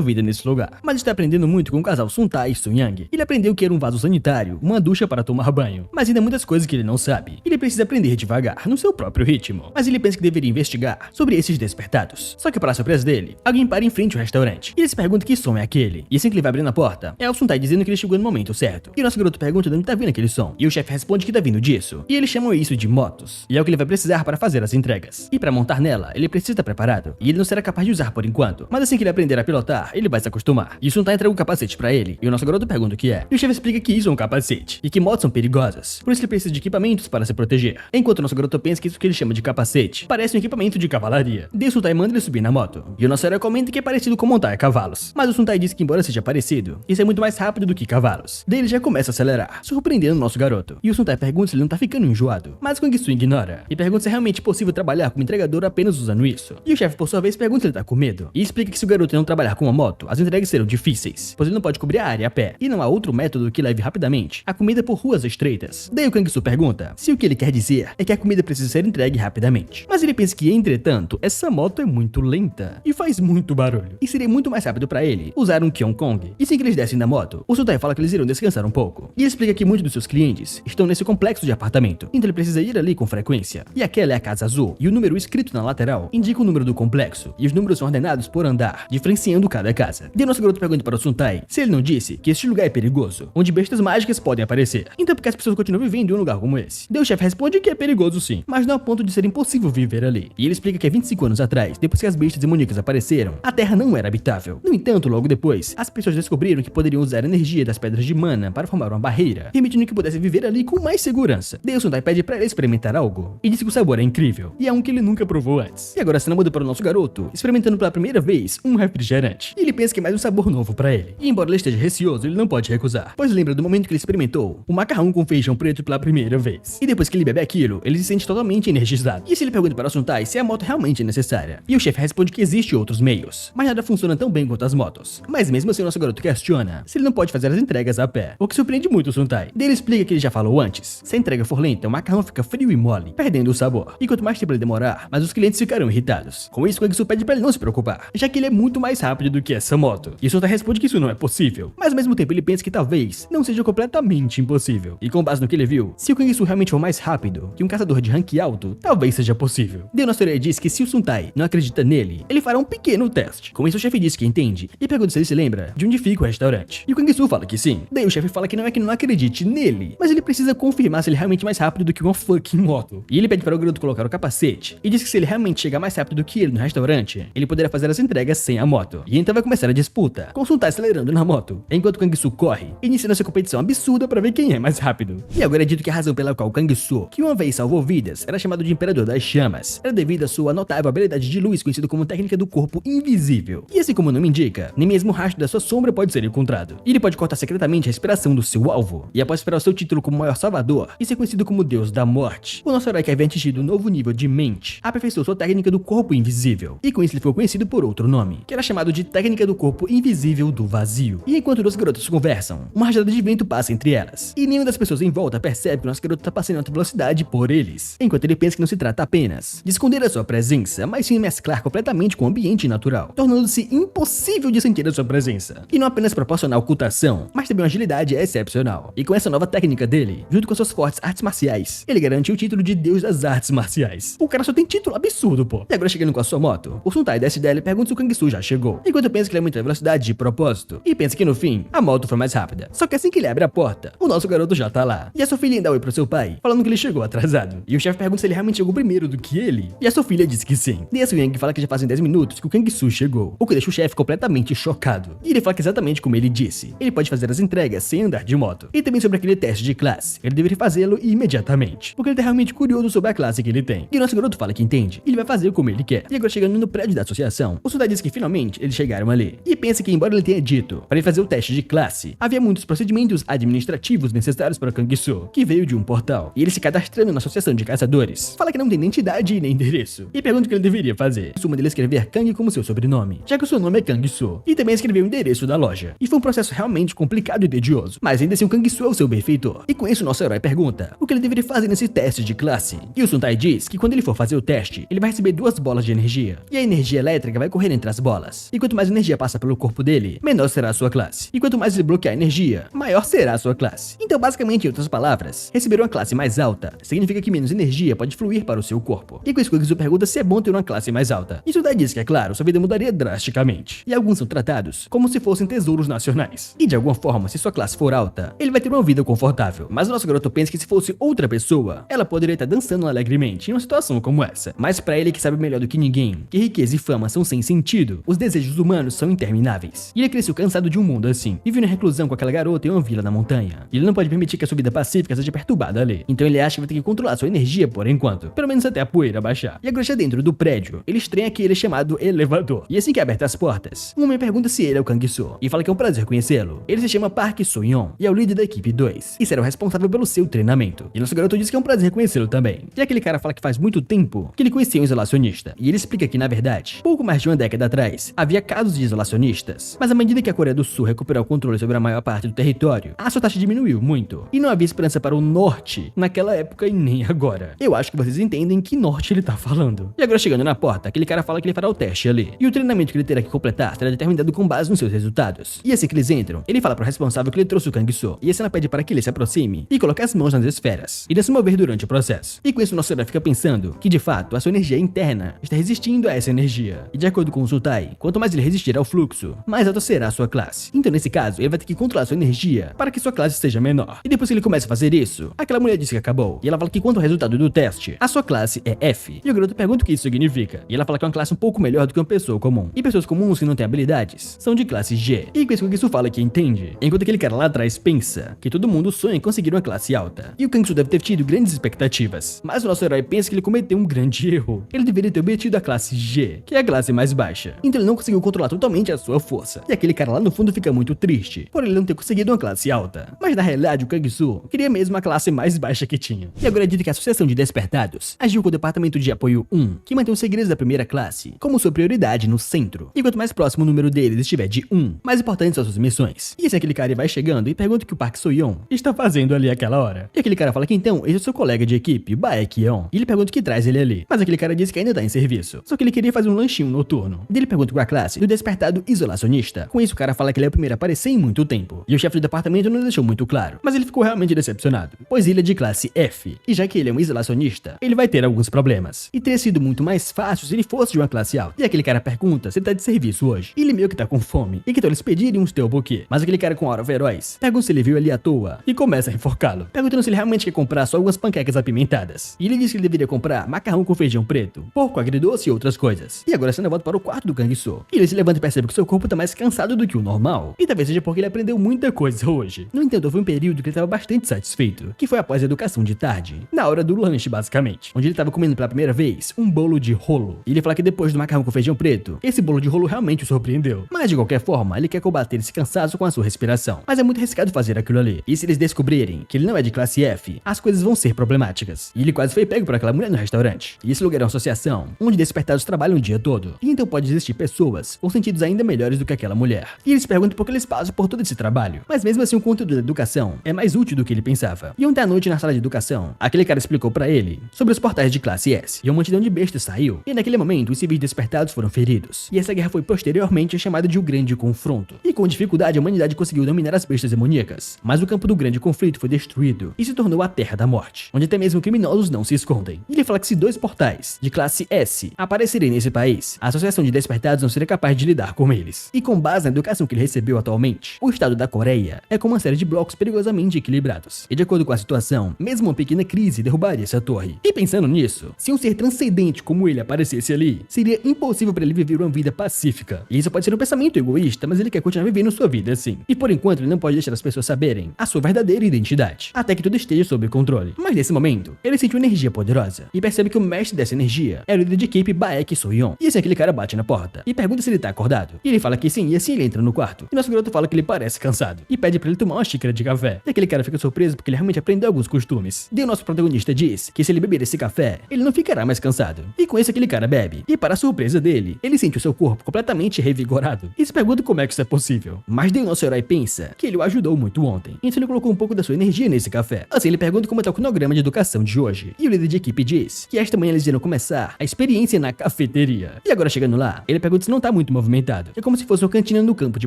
vida nesse lugar, mas está aprendendo muito com o casal Suntai e Sunyang. Ele aprendeu que era um vaso sanitário, uma ducha para tomar banho, mas ainda há muitas coisas que ele não sabe. Ele precisa aprender devagar, no seu próprio ritmo. Mas ele pensa que deveria investigar sobre esses despertados. Só que para a surpresa dele, alguém para em frente ao restaurante. E ele se pergunta que som é aquele. E assim que ele vai abrindo a porta, é o Suntai dizendo que ele chegou no momento certo. E o nosso garoto pergunta de onde tá vindo aquele som. E o chefe responde que tá vindo disso. E eles chamam isso de motos. E é o que ele vai precisar para fazer as entregas. E para montar nela, ele precisa estar preparado. E ele não será capaz de usar por enquanto. Mas assim que ele aprender a pilotar, ele vai se acostumar. E o Suntai entrega o capacete para ele. E o nosso garoto pergunta o que é. E o chefe explica que isso é um capacete. E que motos são perigosas. Por isso ele precisa de equipamentos para se proteger. Enquanto o nosso garoto pensa que isso que ele chama de capacete parece um equipamento de cavalaria. Daí o Suntai manda ele subir na moto. E o nosso herói comenta que é parecido com montar cavalos. Mas o Suntai diz que embora seja parecido, isso é muito mais rápido do que cavalos. Daí ele já começa a acelerar, surpreendendo o nosso garoto. E o Suntai pergunta se ele não tá ficando enjoado. Mas Kang Su ignora. E pergunta se é realmente possível trabalhar como entregador apenas usando isso. E o chefe por sua vez pergunta se ele tá com medo. E explica que se o garoto não trabalhar com uma moto, as entregas serão difíceis, pois ele não pode cobrir a área a pé. E não há outro método que leve rapidamente a comida por ruas estreitas. Daí o Kang Su pergunta se o que ele quer dizer é que a comida precisa ser entregue rapidamente. Mas ele pensa que, entretanto, essa moto é muito lenta e faz muito barulho. E seria muito mais rápido para ele usar um Kyong Kong. E assim que eles descem da moto, o Suntai fala que eles irão descansar um pouco. E ele explica que muitos dos seus clientes estão nesse complexo de apartamento, então ele precisa ir ali com frequência. E aquela é a casa azul, e o número escrito na lateral indica o número do complexo, e os números são ordenados por andar, diferenciando cada casa. E o nosso garoto pergunta para o Suntai se ele não disse que este lugar é perigoso, onde bestas mágicas podem aparecer. Então por que as pessoas continuam vivendo em um lugar como esse? Daí o chefe responde que é perigoso sim, mas não a ponto de ser impossível viver ali. E ele explica que há 25 anos atrás, depois que as bestas demoníacas apareceram, a Terra não era habitável. No entanto, logo depois, as pessoas descobriram que poderiam usar a energia das pedras de mana para formar uma barreira, permitindo que pudessem viver ali com mais segurança. Daí o Suntai pede para ele experimentar algo, e disse que o sabor é incrível, e é um que ele nunca provou antes. E agora a cena muda para o nosso garoto, experimentando pela primeira vez um refrigerante. E ele pensa que é mais um sabor novo para ele. E embora ele esteja receoso, ele não pode recusar, pois lembra do momento que ele experimentou o macarrão com feijão preto pela primeira vez. E depois que ele bebe aquilo, ele se sente totalmente energizado. E se ele pergunta para o Suntai se a moto realmente é necessária, e o chefe responde que existe outros meios, mas nada funciona tão bem quanto as motos. Mas mesmo assim o nosso garoto questiona se ele não pode fazer as entregas a pé, o que surpreende muito o Suntai. Daí ele explica que ele já falou antes, se a entrega for lenta, o macarrão fica frio e mole, perdendo o sabor. E quanto mais tempo ele demorar, mais os clientes ficarão irritados. Com isso, o Kang Su pede para ele não se preocupar, já que ele é muito mais rápido do que essa moto. E o Suntai responde que isso não é possível, mas ao mesmo tempo ele pensa que talvez não seja completamente impossível. E com base no que ele viu, se o Kang Su realmente for mais rápido que um caçador de rank alto, talvez seja possível. Daí o nosso herói diz que se o Suntai não acredita nele, ele fará um pequeno teste. Com isso o chefe diz que entende e pergunta se ele se lembra de onde fica o restaurante. E o Kang Su fala que sim. Daí o chefe fala que não acredite nele, mas ele precisa confirmar se ele é realmente mais rápido do que uma fucking moto. E ele pede para o garoto colocar o capacete e diz que se ele realmente chegar mais rápido do que ele no restaurante, ele poderá fazer as entregas sem a moto. E então vai começar a disputa, com o Suntai acelerando na moto, enquanto o Kang Su corre, iniciando essa competição absurda para ver quem é mais rápido. E agora é dito que a razão pela qual Kang Su, que uma vez salvou vidas, era chamado de Imperador das Chamas, era devido à sua notável habilidade de luz, conhecido como técnica do corpo invisível. E assim como o nome indica, nem mesmo o rastro da sua sombra pode ser encontrado. E ele pode cortar secretamente a respiração do seu alvo, e após esperar o seu título como maior salvador e ser conhecido como Deus da Morte, o nosso herói que havia atingido um novo nível de mente, aperfeiçoou sua técnica do corpo invisível. E com isso ele ficou conhecido por outro nome, que era chamado de técnica do corpo invisível do vazio. E enquanto os garotos conversam, uma rajada de vento passa entre elas, e nenhuma das pessoas em volta percebe que o nosso garoto está passando em alta velocidade por eles, enquanto ele pensa que não se trata apenas de esconder a sua presença, mas sim mesclar completamente com o ambiente natural, tornando-se impossível de sentir a sua presença. E não apenas proporcionar ocultação, mas também uma agilidade excepcional. E com essa nova técnica dele, junto com suas fortes artes marciais, ele garantiu o título de Deus das Artes Marciais. O cara só tem título absurdo, pô. E agora chegando com a sua moto, o Suntai desce dela e pergunta se o Kang Su já chegou, enquanto pensa que ele é muito velocidade de propósito, e pensa que no fim, a moto foi mais rápida. Só que assim que ele abre a porta, o nosso garoto já tá lá. E a sua filha dá oi pro seu pai, falando que ele chegou atrasado. E o chefe pergunta se ele realmente chegou primeiro do que ele, e a sua filha diz que sim. E a Sunyang fala que já fazem 10 minutos que o Kang Su chegou, o que deixa o chefe completamente chocado. E ele fala que exatamente como ele disse, ele pode fazer as entregas sem andar de moto. E também sobre aquele teste de classe, ele deveria fazê-lo imediatamente, porque ele tá realmente curioso sobre a classe que ele tem. E o nosso garoto fala que entende, e ele vai fazer como ele quer. E agora chegando no prédio da associação, o Suntai diz que finalmente eles chegaram ali, e pensa que embora ele tenha dito para ele fazer o teste de classe, havia muitos procedimentos administrativos necessários para Kang Su, que veio de um portal, e ele se cadastrando na associação de caçadores. Fala que não tem identidade nem endereço, e pergunta o que ele deveria fazer. Suma dele escrever Kang como seu sobrenome, já que o seu nome é Kang Su, e também escreveu o endereço da loja. E foi um processo realmente complicado e tedioso, mas ainda assim o Kang Su é o seu benfeitor. E com isso nosso herói pergunta o que ele deveria fazer nesse teste de classe. E o Suntai diz que quando ele for fazer o teste, teste, ele vai receber 2 bolas de energia. E a energia elétrica vai correr entre as bolas. E quanto mais energia passar pelo corpo dele, menor será a sua classe. E quanto mais ele bloquear a energia, maior será a sua classe. Então, basicamente, em outras palavras, receber uma classe mais alta significa que menos energia pode fluir para o seu corpo. E com isso, Kangsu pergunta se é bom ter uma classe mais alta. Isso daí diz que, é claro, sua vida mudaria drasticamente. E alguns são tratados como se fossem tesouros nacionais. E de alguma forma, se sua classe for alta, ele vai ter uma vida confortável. Mas o nosso garoto pensa que se fosse outra pessoa, ela poderia estar dançando alegremente em uma situação como essa. Mas pra ele, que sabe melhor do que ninguém que riqueza e fama são sem sentido, os desejos humanos são intermináveis. E ele cresceu cansado de um mundo assim, vive na reclusão com aquela garota em uma vila na montanha. E ele não pode permitir que a sua vida pacífica seja perturbada ali. Então ele acha que vai ter que controlar sua energia por enquanto, pelo menos até a poeira baixar. E agora já dentro do prédio, ele estranha que ele é chamado elevador. E assim que aberta as portas, um homem pergunta se ele é o Kangsu e fala que é um prazer conhecê-lo. Ele se chama Park So-yeon e é o líder da equipe 2 e será o responsável pelo seu treinamento. E nosso garoto diz que é um prazer conhecê-lo também. E aquele cara fala que faz muito tempo que ele conhecia um isolacionista. E ele explica que, na verdade, pouco mais de uma década atrás, havia casos de isolacionistas. Mas à medida que a Coreia do Sul recuperou o controle sobre a maior parte do território, a sua taxa diminuiu muito. E não havia esperança para o norte naquela época e nem agora. Eu acho que vocês entendem que norte ele tá falando. E agora chegando na porta, aquele cara fala que ele fará o teste ali. E o treinamento que ele terá que completar será determinado com base nos seus resultados. E assim que eles entram, ele fala pro responsável que ele trouxe o Kangsu. E a cena pede para que ele se aproxime e coloque as mãos nas esferas. E de se mover durante o processo. E com isso nosso herói fica pensando que de fato a sua energia interna está resistindo a essa energia. E de acordo com o Sultai, quanto mais ele resistir ao fluxo, mais alta será a sua classe. Então nesse caso, ele vai ter que controlar sua energia para que sua classe seja menor. E depois que ele começa a fazer isso, aquela mulher diz que acabou. E ela fala que quanto ao resultado do teste, a sua classe é F. E o garoto pergunta o que isso significa. E ela fala que é uma classe um pouco melhor do que uma pessoa comum. E pessoas comuns que não têm habilidades são de classe G. E com isso o Kangsu fala que entende. Enquanto aquele cara lá atrás pensa que todo mundo sonha em conseguir uma classe alta. E o Kangsu deve ter tido grandes expectativas. Mas o nosso herói pensa que ele cometeu um grande erro. Ele deveria ter obtido a classe G, que é a classe mais baixa. Então ele não conseguiu controlar totalmente a sua força. E aquele cara lá no fundo fica muito triste por ele não ter conseguido uma classe alta. Mas na realidade o Kangsu queria mesmo a classe mais baixa que tinha. E agora é dito que a Associação de Despertados agiu com o Departamento de Apoio 1, que mantém os segredos da primeira classe como sua prioridade no centro. E quanto mais próximo o número deles estiver de 1, mais importantes são suas missões. E assim aquele cara vai chegando e pergunta o que o Park So-yeon está fazendo ali aquela hora. E aquele cara fala que então esse é o seu colega de equipe, Baek-yeon. E ele pergunta o que traz ele ali. Mas aquele cara diz que ainda está em serviço. Só que ele queria fazer um lanchinho noturno. E ele pergunta qual a classe do despertado isolacionista. Com isso o cara fala que ele é o primeiro a aparecer em muito tempo. E o chefe do departamento não deixou muito claro. Mas ele ficou realmente decepcionado, pois ele é de classe F. E já que ele é um isolacionista, ele vai ter alguns problemas. E teria sido muito mais fácil se ele fosse de uma classe alta. E aquele cara pergunta se ele tá de serviço hoje. E ele meio que tá com fome. E que então eles pedirem uns tteokbokki. Mas aquele cara com aura feroz pergunta se ele viu ali à toa e começa a enforcá-lo, perguntando se ele realmente quer comprar só algumas panquecas apimentadas. E ele diz que ele deveria comprar macarrão com feijão preto, porco agridoce e outras coisas. E agora a cena volta para o quarto do Kangsu. E ele se levanta e percebe que seu corpo tá mais cansado do que o normal. E talvez seja porque ele aprendeu muita coisa hoje. No entanto, houve um período que ele estava bastante satisfeito, que foi após a educação de tarde, na hora do lanche basicamente, onde ele estava comendo pela primeira vez um bolo de rolo. E ele fala que depois do macarrão com feijão preto, esse bolo de rolo realmente o surpreendeu. Mas de qualquer forma, ele quer combater esse cansaço com a sua respiração. Mas é muito arriscado fazer aquilo ali. E se eles descobrirem que ele não é de classe F, as coisas vão ser problemáticas. E ele quase foi pego por aquela mulher no restaurante. E esse lugar é uma associação onde despertados trabalham o dia todo. E então pode existir pessoas com sentidos ainda melhores do que aquela mulher. E eles perguntam por que eles passam por todo esse trabalho. Mas mesmo assim o conteúdo da educação é mais útil do que ele pensava. E ontem à noite na sala de educação, aquele cara explicou pra ele sobre os portais de classe S. E uma multidão de bestas saiu. E naquele momento os civis despertados foram feridos. E essa guerra foi posteriormente chamada de o Grande Confronto. E com dificuldade a humanidade conseguiu dominar as bestas demoníacas. Mas o campo do grande conflito foi destruído e se tornou a Terra da Morte, onde até mesmo criminosos não se escondem. E ele fala que se 2 portais de classe S aparecerem nesse país, a Associação de Despertados não seria capaz de lidar com eles. E com base na educação que ele recebeu atualmente, o estado da Coreia é como uma série de blocos perigosamente equilibrados. E de acordo com a situação, mesmo uma pequena crise derrubaria essa torre. E pensando nisso, se um ser transcendente como ele aparecesse ali, seria impossível para ele viver uma vida pacífica. E isso pode ser um pensamento egoísta, mas ele quer continuar vivendo sua vida assim. E por enquanto ele não pode deixar as pessoas saberem a sua verdadeira identidade, até que tudo esteja sob controle. Mas nesse momento, ele sente uma energia poderosa e percebe que o mestre dessa energia é o líder de equipe Baek So-yeon. E assim aquele cara bate na porta e pergunta se ele tá acordado. E ele fala que sim, e assim ele entra no quarto. E nosso garoto fala que ele parece cansado e pede pra ele tomar uma xícara de café. E aquele cara fica surpreso porque ele realmente aprendeu alguns costumes. E o nosso protagonista diz que se ele beber esse café, ele não ficará mais cansado. E com isso aquele cara bebe. E para a surpresa dele, ele sente o seu corpo completamente revigorado. E se pergunta como é que isso é possível. Mas daí o nosso herói pensa que ele o ajudou muito ontem. Então ele colocou um pouco da sua energia nesse café. Assim ele pergunta como está o cronograma de educação de hoje. E o líder de equipe diz que esta manhã manhã eles irão começar a experiência na cafeteria. E agora chegando lá, ele pergunta se não tá muito movimentado. É como se fosse uma cantina no campo de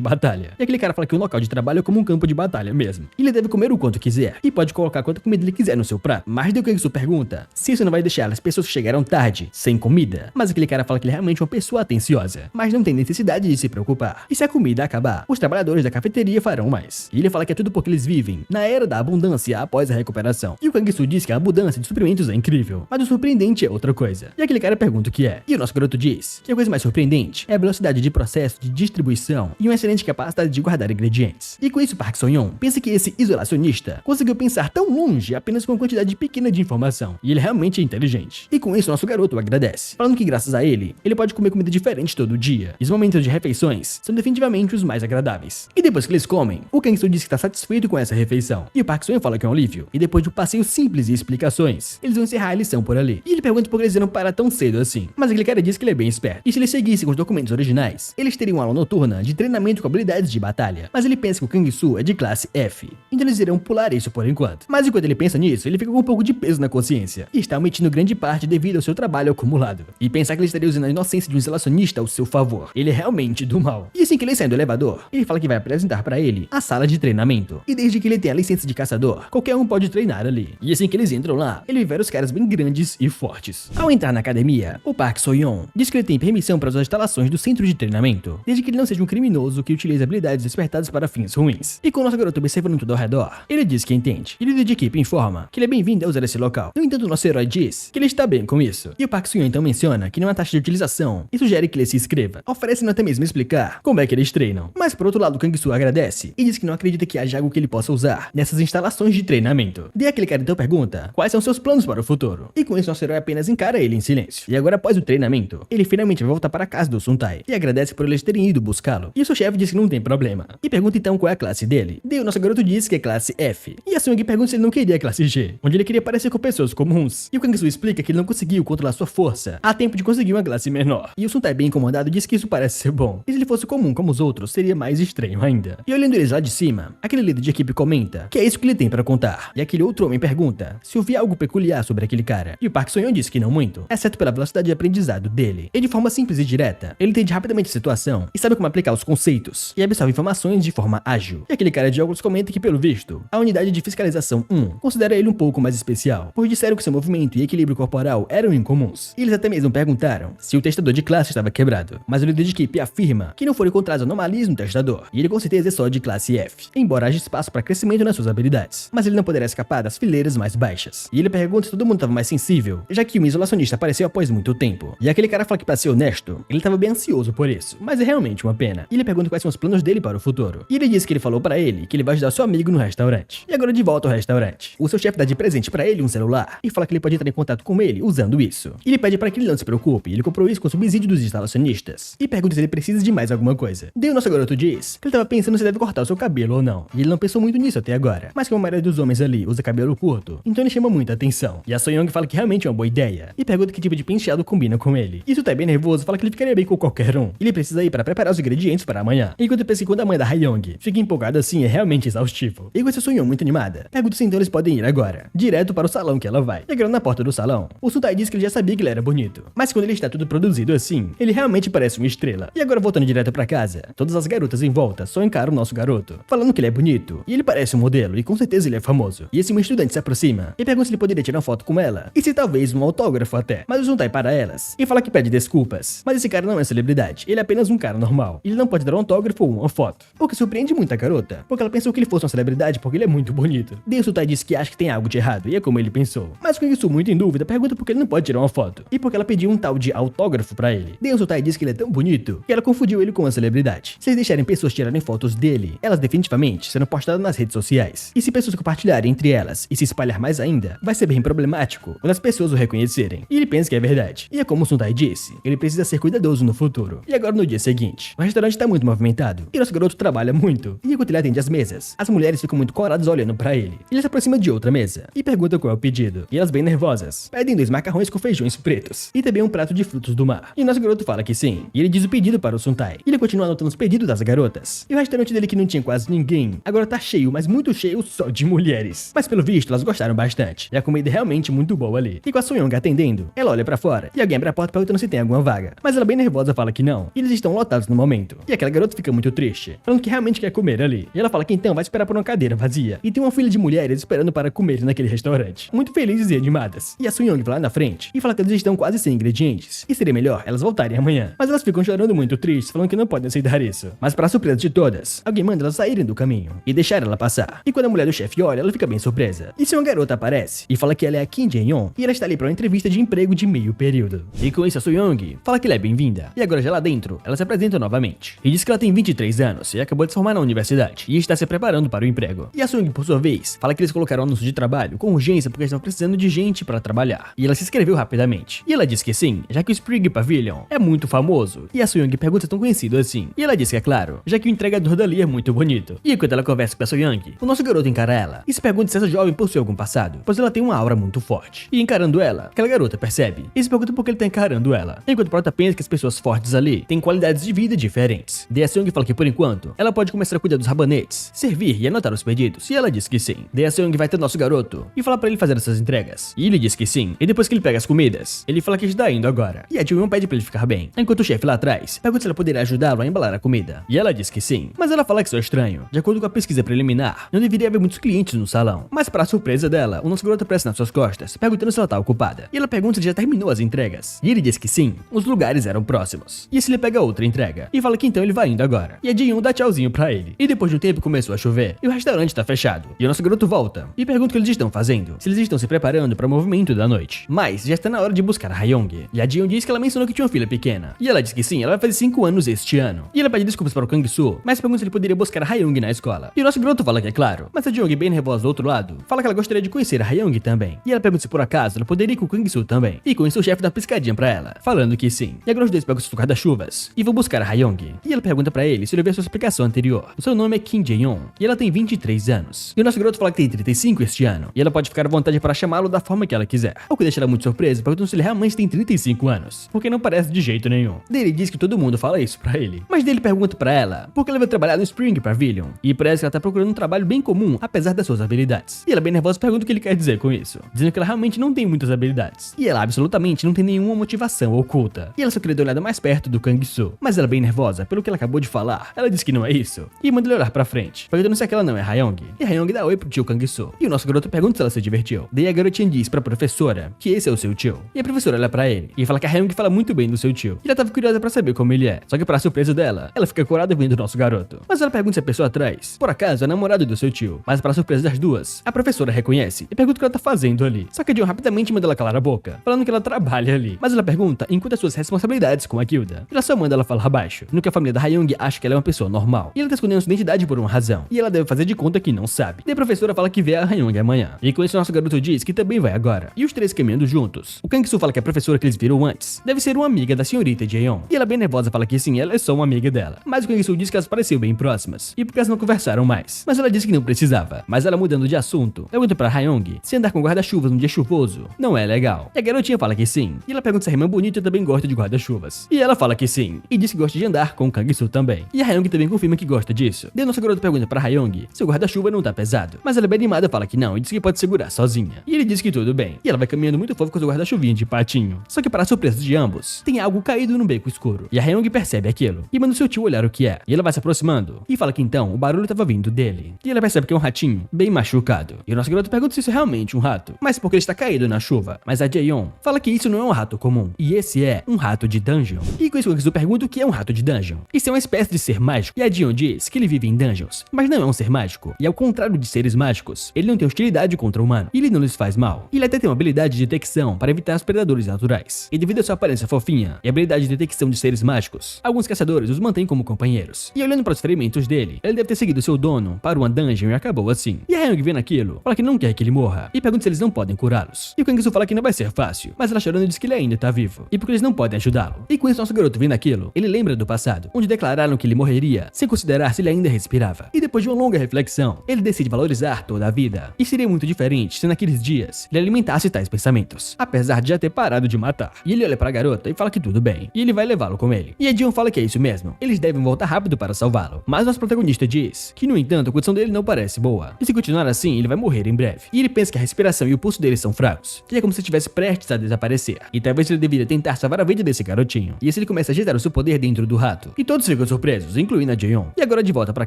batalha. E aquele cara fala que o local de trabalho é como um campo de batalha mesmo. E ele deve comer o quanto quiser. E pode colocar quanta comida ele quiser no seu prato. Mas daí o Kang-Soo pergunta se isso não vai deixar as pessoas que chegaram tarde sem comida. Mas aquele cara fala que ele é realmente uma pessoa atenciosa, mas não tem necessidade de se preocupar. E se a comida acabar, os trabalhadores da cafeteria farão mais. E ele fala que é tudo porque eles vivem na era da abundância após a recuperação. E o Kang-Soo diz que a abundância de suprimentos é incrível, mas o surpreendente é outra coisa. E aquele cara pergunta o que é. E o nosso garoto diz que a coisa mais surpreendente é a velocidade de processo de distribuição e uma excelente capacidade de guardar ingredientes. E com isso, Park Seo-yeon pensa que esse isolacionista conseguiu pensar tão longe apenas com uma quantidade pequena de informação. E ele realmente é inteligente. E com isso, nosso garoto agradece, falando que graças a ele pode comer comida diferente todo dia. E os momentos de refeições são definitivamente os mais agradáveis. E depois que eles comem, o Kang-Soo diz que está satisfeito com essa refeição. E o Park Seo-yeon fala que é um alívio. E depois de um passeio simples e explicações, eles vão encerrar a lição por ali. E ele pergunta por que eles iram parar tão cedo assim. Mas aquele cara diz que ele é bem esperto. E se eles seguissem com os documentos originais, eles teriam uma aula noturna de treinamento com habilidades de batalha. Mas ele pensa que o Kang-Soo é de classe F. Então eles irão pular isso por enquanto. Mas enquanto ele pensa nisso, ele fica com um pouco de peso na consciência. E está omitindo grande parte devido ao seu trabalho acumulado. E pensar que ele estaria usando a inocência de um isolacionista ao seu favor. Ele é realmente do mal. E assim que ele sai do elevador, ele fala que vai apresentar pra ele a sala de treinamento. E desde que ele tenha a licença de caçador, qualquer um pode treinar ali. E assim que eles entram lá, ele vê vários caras bem grandes e fortes. Ao entrar na academia, o Park Seo-yeon diz que ele tem permissão para usar as instalações do centro de treinamento, desde que ele não seja um criminoso que utilize habilidades despertadas para fins ruins. E com o nosso garoto observando tudo ao redor, ele diz que entende. E o líder de equipe informa que ele é bem-vindo a usar esse local. No entanto, o nosso herói diz que ele está bem com isso. E o Park Seo-yeon então menciona que não há taxa de utilização e sugere que ele se inscreva, oferecendo até mesmo explicar como é que eles treinam. Mas por outro lado, o Kang-Soo agradece e diz que não acredita que haja algo que ele possa usar nessas instalações de treinamento. Daí aquele cara então pergunta quais são seus planos para o futuro. E com isso, nosso herói apenas encara ele em silêncio. E agora, após o treinamento, ele finalmente vai voltar para a casa do Suntai e agradece por eles terem ido buscá-lo. E o seu chefe diz que não tem problema. E pergunta então qual é a classe dele. Daí o nosso garoto diz que é classe F. E a Sung pergunta se ele não queria a classe G, onde ele queria parecer com pessoas comuns. E o Kang-Soo explica que ele não conseguiu controlar sua força a tempo de conseguir uma classe menor. E o Suntai, bem incomodado, diz que isso parece ser bom. E se ele fosse comum como os outros, seria mais estranho ainda. E olhando eles lá de cima, aquele líder de equipe comenta que é isso que ele tem para contar. E aquele outro homem pergunta se ouvia algo peculiar sobre aquele cara. E o Park Seo-yeon diz que não muito, exceto pela velocidade de aprendizado dele. E de forma simples e direta, ele entende rapidamente a situação e sabe como aplicar os conceitos e absorve informações de forma ágil. E aquele cara de óculos comenta que, pelo visto, a unidade de fiscalização 1 considera ele um pouco mais especial, pois disseram que seu movimento e equilíbrio corporal eram incomuns. E eles até mesmo perguntaram se o testador de classe estava quebrado, mas o líder de equipe afirma que não foram encontrados anomalias no testador, e ele com certeza é só de classe F, embora haja espaço para crescimento nas suas habilidades, mas ele não poderá escapar das fileiras mais baixas. E ele pergunta se todo mundo estava mais sensível, já que um isolacionista apareceu após muito tempo. E aquele cara fala que, pra ser honesto, ele estava bem ansioso por isso, mas é realmente uma pena. E ele pergunta quais são os planos dele para o futuro. E ele diz que ele falou para ele que ele vai ajudar seu amigo no restaurante. E agora de volta ao restaurante, o seu chefe dá de presente para ele um celular e fala que ele pode entrar em contato com ele usando isso. E ele pede para que ele não se preocupe, ele comprou isso com o subsídio dos instalacionistas. E pergunta se ele precisa de mais alguma coisa. Daí o nosso garoto diz que ele estava pensando se deve cortar o seu cabelo ou não. E ele não pensou muito nisso até agora. Mas como a maioria dos homens ali usa cabelo curto, então ele chama muita atenção. E a Seo-yeon fala que realmente é uma boa ideia. E pergunta que tipo de penteado combina com ele. Isso tá bem nervoso, fala que ele ficaria bem com qualquer um. E ele precisa ir para preparar os ingredientes para amanhã. Enquanto pensa que quando a mãe da Ha-young fica empolgada assim é realmente exaustivo. E com essa Seo-yeon muito animada, pergunta se então eles podem ir agora, direto para o salão que ela vai. Chegando na porta do salão, o Suntai diz que ele já sabia que ele era bonito. Mas quando ele está tudo produzido assim, ele realmente parece uma estrela. E agora voltando direto para casa, todas as garotas em volta só encaram o nosso garoto, falando que ele é bonito. E ele parece um modelo, e com certeza ele é famoso. E esse um estudante se aproxima e pergunta se ele poderia tirar uma foto com ela, e se talvez um autógrafo até. Mas o Suntai para elas e fala que pede desculpas. Mas esse cara não é celebridade, ele é apenas um cara normal. Ele não pode dar um autógrafo ou uma foto. O que surpreende muito a garota, porque ela pensou que ele fosse uma celebridade porque ele é muito bonito. Daí o Suntai diz que acha que tem algo de errado, e é como ele pensou. Mas com isso muito em dúvida, pergunta por que ele não pode tirar uma foto, e porque ela pediu um tal de autógrafo pra ele. Daí o Suntai diz que ele é tão bonito que ela confundiu ele com uma celebridade. Se eles deixarem pessoas tirarem fotos dele, elas definitivamente serão postadas nas redes sociais. E se pessoas compartilharem entre elas e se espalhar mais ainda, vai ser bem problemático quando as pessoas o reconhecerem. E ele pensa que é verdade. E é como o Suntai disse, ele precisa ser cuidadoso no futuro. E agora no dia seguinte, o restaurante tá muito movimentado e nosso garoto trabalha muito. E enquanto ele atende as mesas, as mulheres ficam muito coradas olhando pra ele. Ele se aproxima de outra mesa e pergunta qual é o pedido. E elas bem nervosas pedem 2 macarrões com feijões pretos e também um prato de frutos do mar. E nosso garoto fala que sim. E ele diz o pedido para o Suntai. E ele continua anotando os pedidos das garotas. E o restaurante dele, que não tinha quase ninguém, agora tá cheio, mas muito cheio só de mulheres. Mas pelo visto elas gostaram bastante. E a comida é realmente muito boa ali. E com a Seo-yeon Hyung atendendo, ela olha pra fora e alguém abre a porta perguntando se tem alguma vaga. Mas ela bem nervosa fala que não, e eles estão lotados no momento. E aquela garota fica muito triste, falando que realmente quer comer ali. E ela fala que então vai esperar por uma cadeira vazia. E tem uma fila de mulheres esperando para comer naquele restaurante, muito felizes e animadas. E a Soo-young vai lá na frente e fala que eles estão quase sem ingredientes, e seria melhor elas voltarem amanhã. Mas elas ficam chorando muito tristes, falando que não podem aceitar isso. Mas para surpresa de todas, alguém manda elas saírem do caminho e deixar ela passar. E quando a mulher do chefe olha, ela fica bem surpresa. E se uma garota aparece e fala que ela é a Kim Jae-young e ela está ali para uma entrevista de emprego de meio período. E com isso a Soo-young fala que ela é bem-vinda. E agora já lá dentro, ela se apresenta novamente e diz que ela tem 23 anos e acabou de se formar na universidade e está se preparando para o emprego. E a Soo-young, por sua vez, fala que eles colocaram um anúncio de trabalho com urgência porque estão precisando de gente para trabalhar. E ela se inscreveu rapidamente. E ela diz que sim, já que o Spring Pavilion é muito famoso. E a Soo-young pergunta se é tão conhecido assim. E ela diz que é claro, já que o entregador dali é muito bonito. E enquanto ela conversa com a Soo-young, o nosso garoto encara ela e se pergunta se essa jovem possui algum passado, pois ela tem uma aura muito forte. E encarando ela, aquela garota percebe e se pergunta por que ele tá encarando ela. Enquanto o prota pensa que as pessoas fortes ali têm qualidades de vida diferentes. Daí a Soo-young fala que por enquanto, ela pode começar a cuidar dos rabanetes, servir e anotar os pedidos. E ela diz que sim. Daí a Soo-young vai ter o nosso garoto e fala pra ele fazer essas entregas. E ele diz que sim. E depois que ele pega as comidas, ele fala que está indo agora. E a Jae-young pede pra ele ficar bem. Enquanto o chefe lá atrás pergunta se ela poderia ajudá-lo a embalar a comida. E ela diz que sim. Mas ela fala que isso é estranho. De acordo com a pesquisa preliminar, não deveria haver muitos clientes no salão. Mas para surpresa dela, o nosso garoto aparece nas suas costas, perguntando se ela tá ocupada. E ela pergunta se já terminou as entregas. E ele diz que sim, os lugares eram próximos. E se ele pega outra entrega. E fala que então ele vai indo agora. E a Jae-young dá tchauzinho pra ele. E depois de um tempo começou a chover. E o restaurante tá fechado. E o nosso garoto volta. E pergunta o que eles estão fazendo. Se eles estão se preparando para o movimento da noite. Mas já está na hora de buscar a Hyung. E a Jae-young diz que ela mencionou que tinha uma filha pequena. E ela diz que sim, ela vai fazer 5 anos este ano. E ela pede desculpas para o Kang-soo, mas pergunta se ele poderia buscar a Hyung na escola. E o nosso garoto fala que é claro. Mas a Jae-young, bem nervosa do outro lado, fala que ela gostaria de conhecer a Hyung também. E ela pergunta se por acaso ela poderia ir com o Kang-soo também. E com isso o chefe dá uma piscadinha pra ela, falando que sim. E agora os dois pegam seus guarda-chuvas e vão buscar a Hyung. E ela pergunta pra ele se ele ouviu a sua explicação anterior. O seu nome é Kim Jae-young e ela tem 23 anos. E o nosso garoto fala que tem 35 este ano. E ela pode ficar à vontade para chamá-lo da forma que ela quiser. O que deixa ela muito surpresa, perguntando se ele realmente tem 35 anos. Porque não parece de jeito nenhum. Daí ele diz que todo mundo fala isso pra ele. Mas daí ele pergunta pra ela porque ela vai trabalhar no Spring Pavilion. E parece que ela tá procurando um trabalho bem comum, apesar das suas habilidades. E ela, bem nervosa, pergunta o que ele quer dizer com isso. Dizendo que ela realmente não tem muitas habilidades. E ela absolutamente não tem nenhuma motivação oculta. E ela só queria dar uma olhada mais perto do Kang-soo. Mas ela, bem nervosa, pelo que ela acabou de falar, ela diz que não é isso. E manda ele olhar pra frente, perguntando se aquela não é Hyung. E a Hyung dá oi pro tio Kang-soo. E o nosso garoto pergunta se ela se divertiu. Daí a garotinha diz pra professora que esse é o seu tio. E a professora olha pra ele e fala que a Hyung fala muito bem do seu tio. E ela tava curiosa pra saber como ele é. Só que pra surpresa dela, ela fica corada vendo o nosso garoto. Mas ela pergunta se a pessoa atrás, por acaso, é namorado do seu tio. Mas pra surpresa das duas, a professora reconhece e pergunta o que ela tá fazendo ali. Só que a Jae rapidamente manda ela calar a boca, falando que ela trabalha ali. Mas ela pergunta em quanto às suas responsabilidades com a guilda. E ela só manda ela falar baixo, no que a família da Hyung acha que ela é uma pessoa normal. E ela tá escondendo sua identidade por uma razão. E ela deve fazer de conta que não sabe. E a professora fala que vê a Hyung amanhã. E com isso nosso garoto diz que também vai agora. E os três caminhando juntos. O Kang-soo fala que a professora que eles viram antes deve ser uma amiga da senhorita Jae-young. E ela, bem nervosa, fala que sim, ela é só uma amiga dela. Mas o Kang-soo diz que elas pareciam bem próximas. E porque elas não conversaram mais. Mas ela disse que não precisava. Mas ela, mudando de assunto, pergunta pra Hyung se andar com guarda-chuvas num dia chuvoso não é legal. E a garotinha fala que sim. E ela pergunta se a irmã bonita também gosta de guarda-chuvas. E ela fala que sim. E diz que gosta de andar com o Kang-soo também. E a Hyung também confirma que gosta disso. Daí nosso garoto pergunta pra Hyung se o guarda-chuva não tá pesado. Mas ela, bem animada, fala que não e diz que pode segurar sozinha. E ele diz que tudo bem. E ela vai caminhando muito fofo com o seu guarda-chuvinha de patinho. Só que para a surpresa de ambos, tem algo caído no beco escuro. E a Hyung percebe aquilo e manda o seu tio olhar o que é. E ela vai se aproximando e fala que então o barulho tava vindo dele. E ela percebe que é um ratinho bem machucado. E o nosso garoto pergunta se isso é realmente um rato, mas porque ele está caído na chuva. Mas a Jae-young fala que isso não é um rato comum, e esse é um rato de dungeon. E com isso o Kang-soo pergunta o que é um rato de dungeon. Isso é uma espécie de ser mágico. E a Jae-young diz que ele vive em dungeons, mas não é um ser mágico. E ao contrário de seres mágicos, ele não tem hostilidade contra o humano. E ele não lhes faz mal. E ele até tem uma habilidade de detecção para evitar os predadores naturais. E devido à sua aparência fofinha e habilidade de detecção de seres mágicos, alguns caçadores os mantêm como companheiros. E olhando para os ferimentos dele, ele deve ter seguido seu dono para uma dungeon e acabou assim. E a Hyung vendo aquilo, fala que não quer que ele morra e pergunta se eles não podem curá-los. E o Kang-soo fala que não vai ser fácil, mas ela chorando diz que ele ainda tá vivo e porque eles não podem ajudá-lo. E com isso nosso garoto vendo aquilo, ele lembra do passado, onde declararam que ele morreria sem considerar se ele ainda respirava. E depois de uma longa reflexão, ele decide valorizar toda a vida. E seria muito diferente se naqueles dias ele alimentasse tais pensamentos, apesar de já ter parado de matar. E ele olha pra garota e fala que tudo bem, e ele vai levá-lo com ele. E a Jae-young fala que é isso mesmo, eles devem voltar rápido para salvá-lo. Mas nosso protagonista diz que, no entanto, a condição dele não parece boa. E se continuar assim, ele vai morrer em breve. E ele pensa que a respiração e o pulso dele são fracos, que é como se se estivesse prestes a desaparecer. E talvez ele deveria tentar salvar a vida desse garotinho. E assim ele começa a agitar o seu poder dentro do rato. E todos ficam surpresos, incluindo a Jaeyoung. E agora de volta pra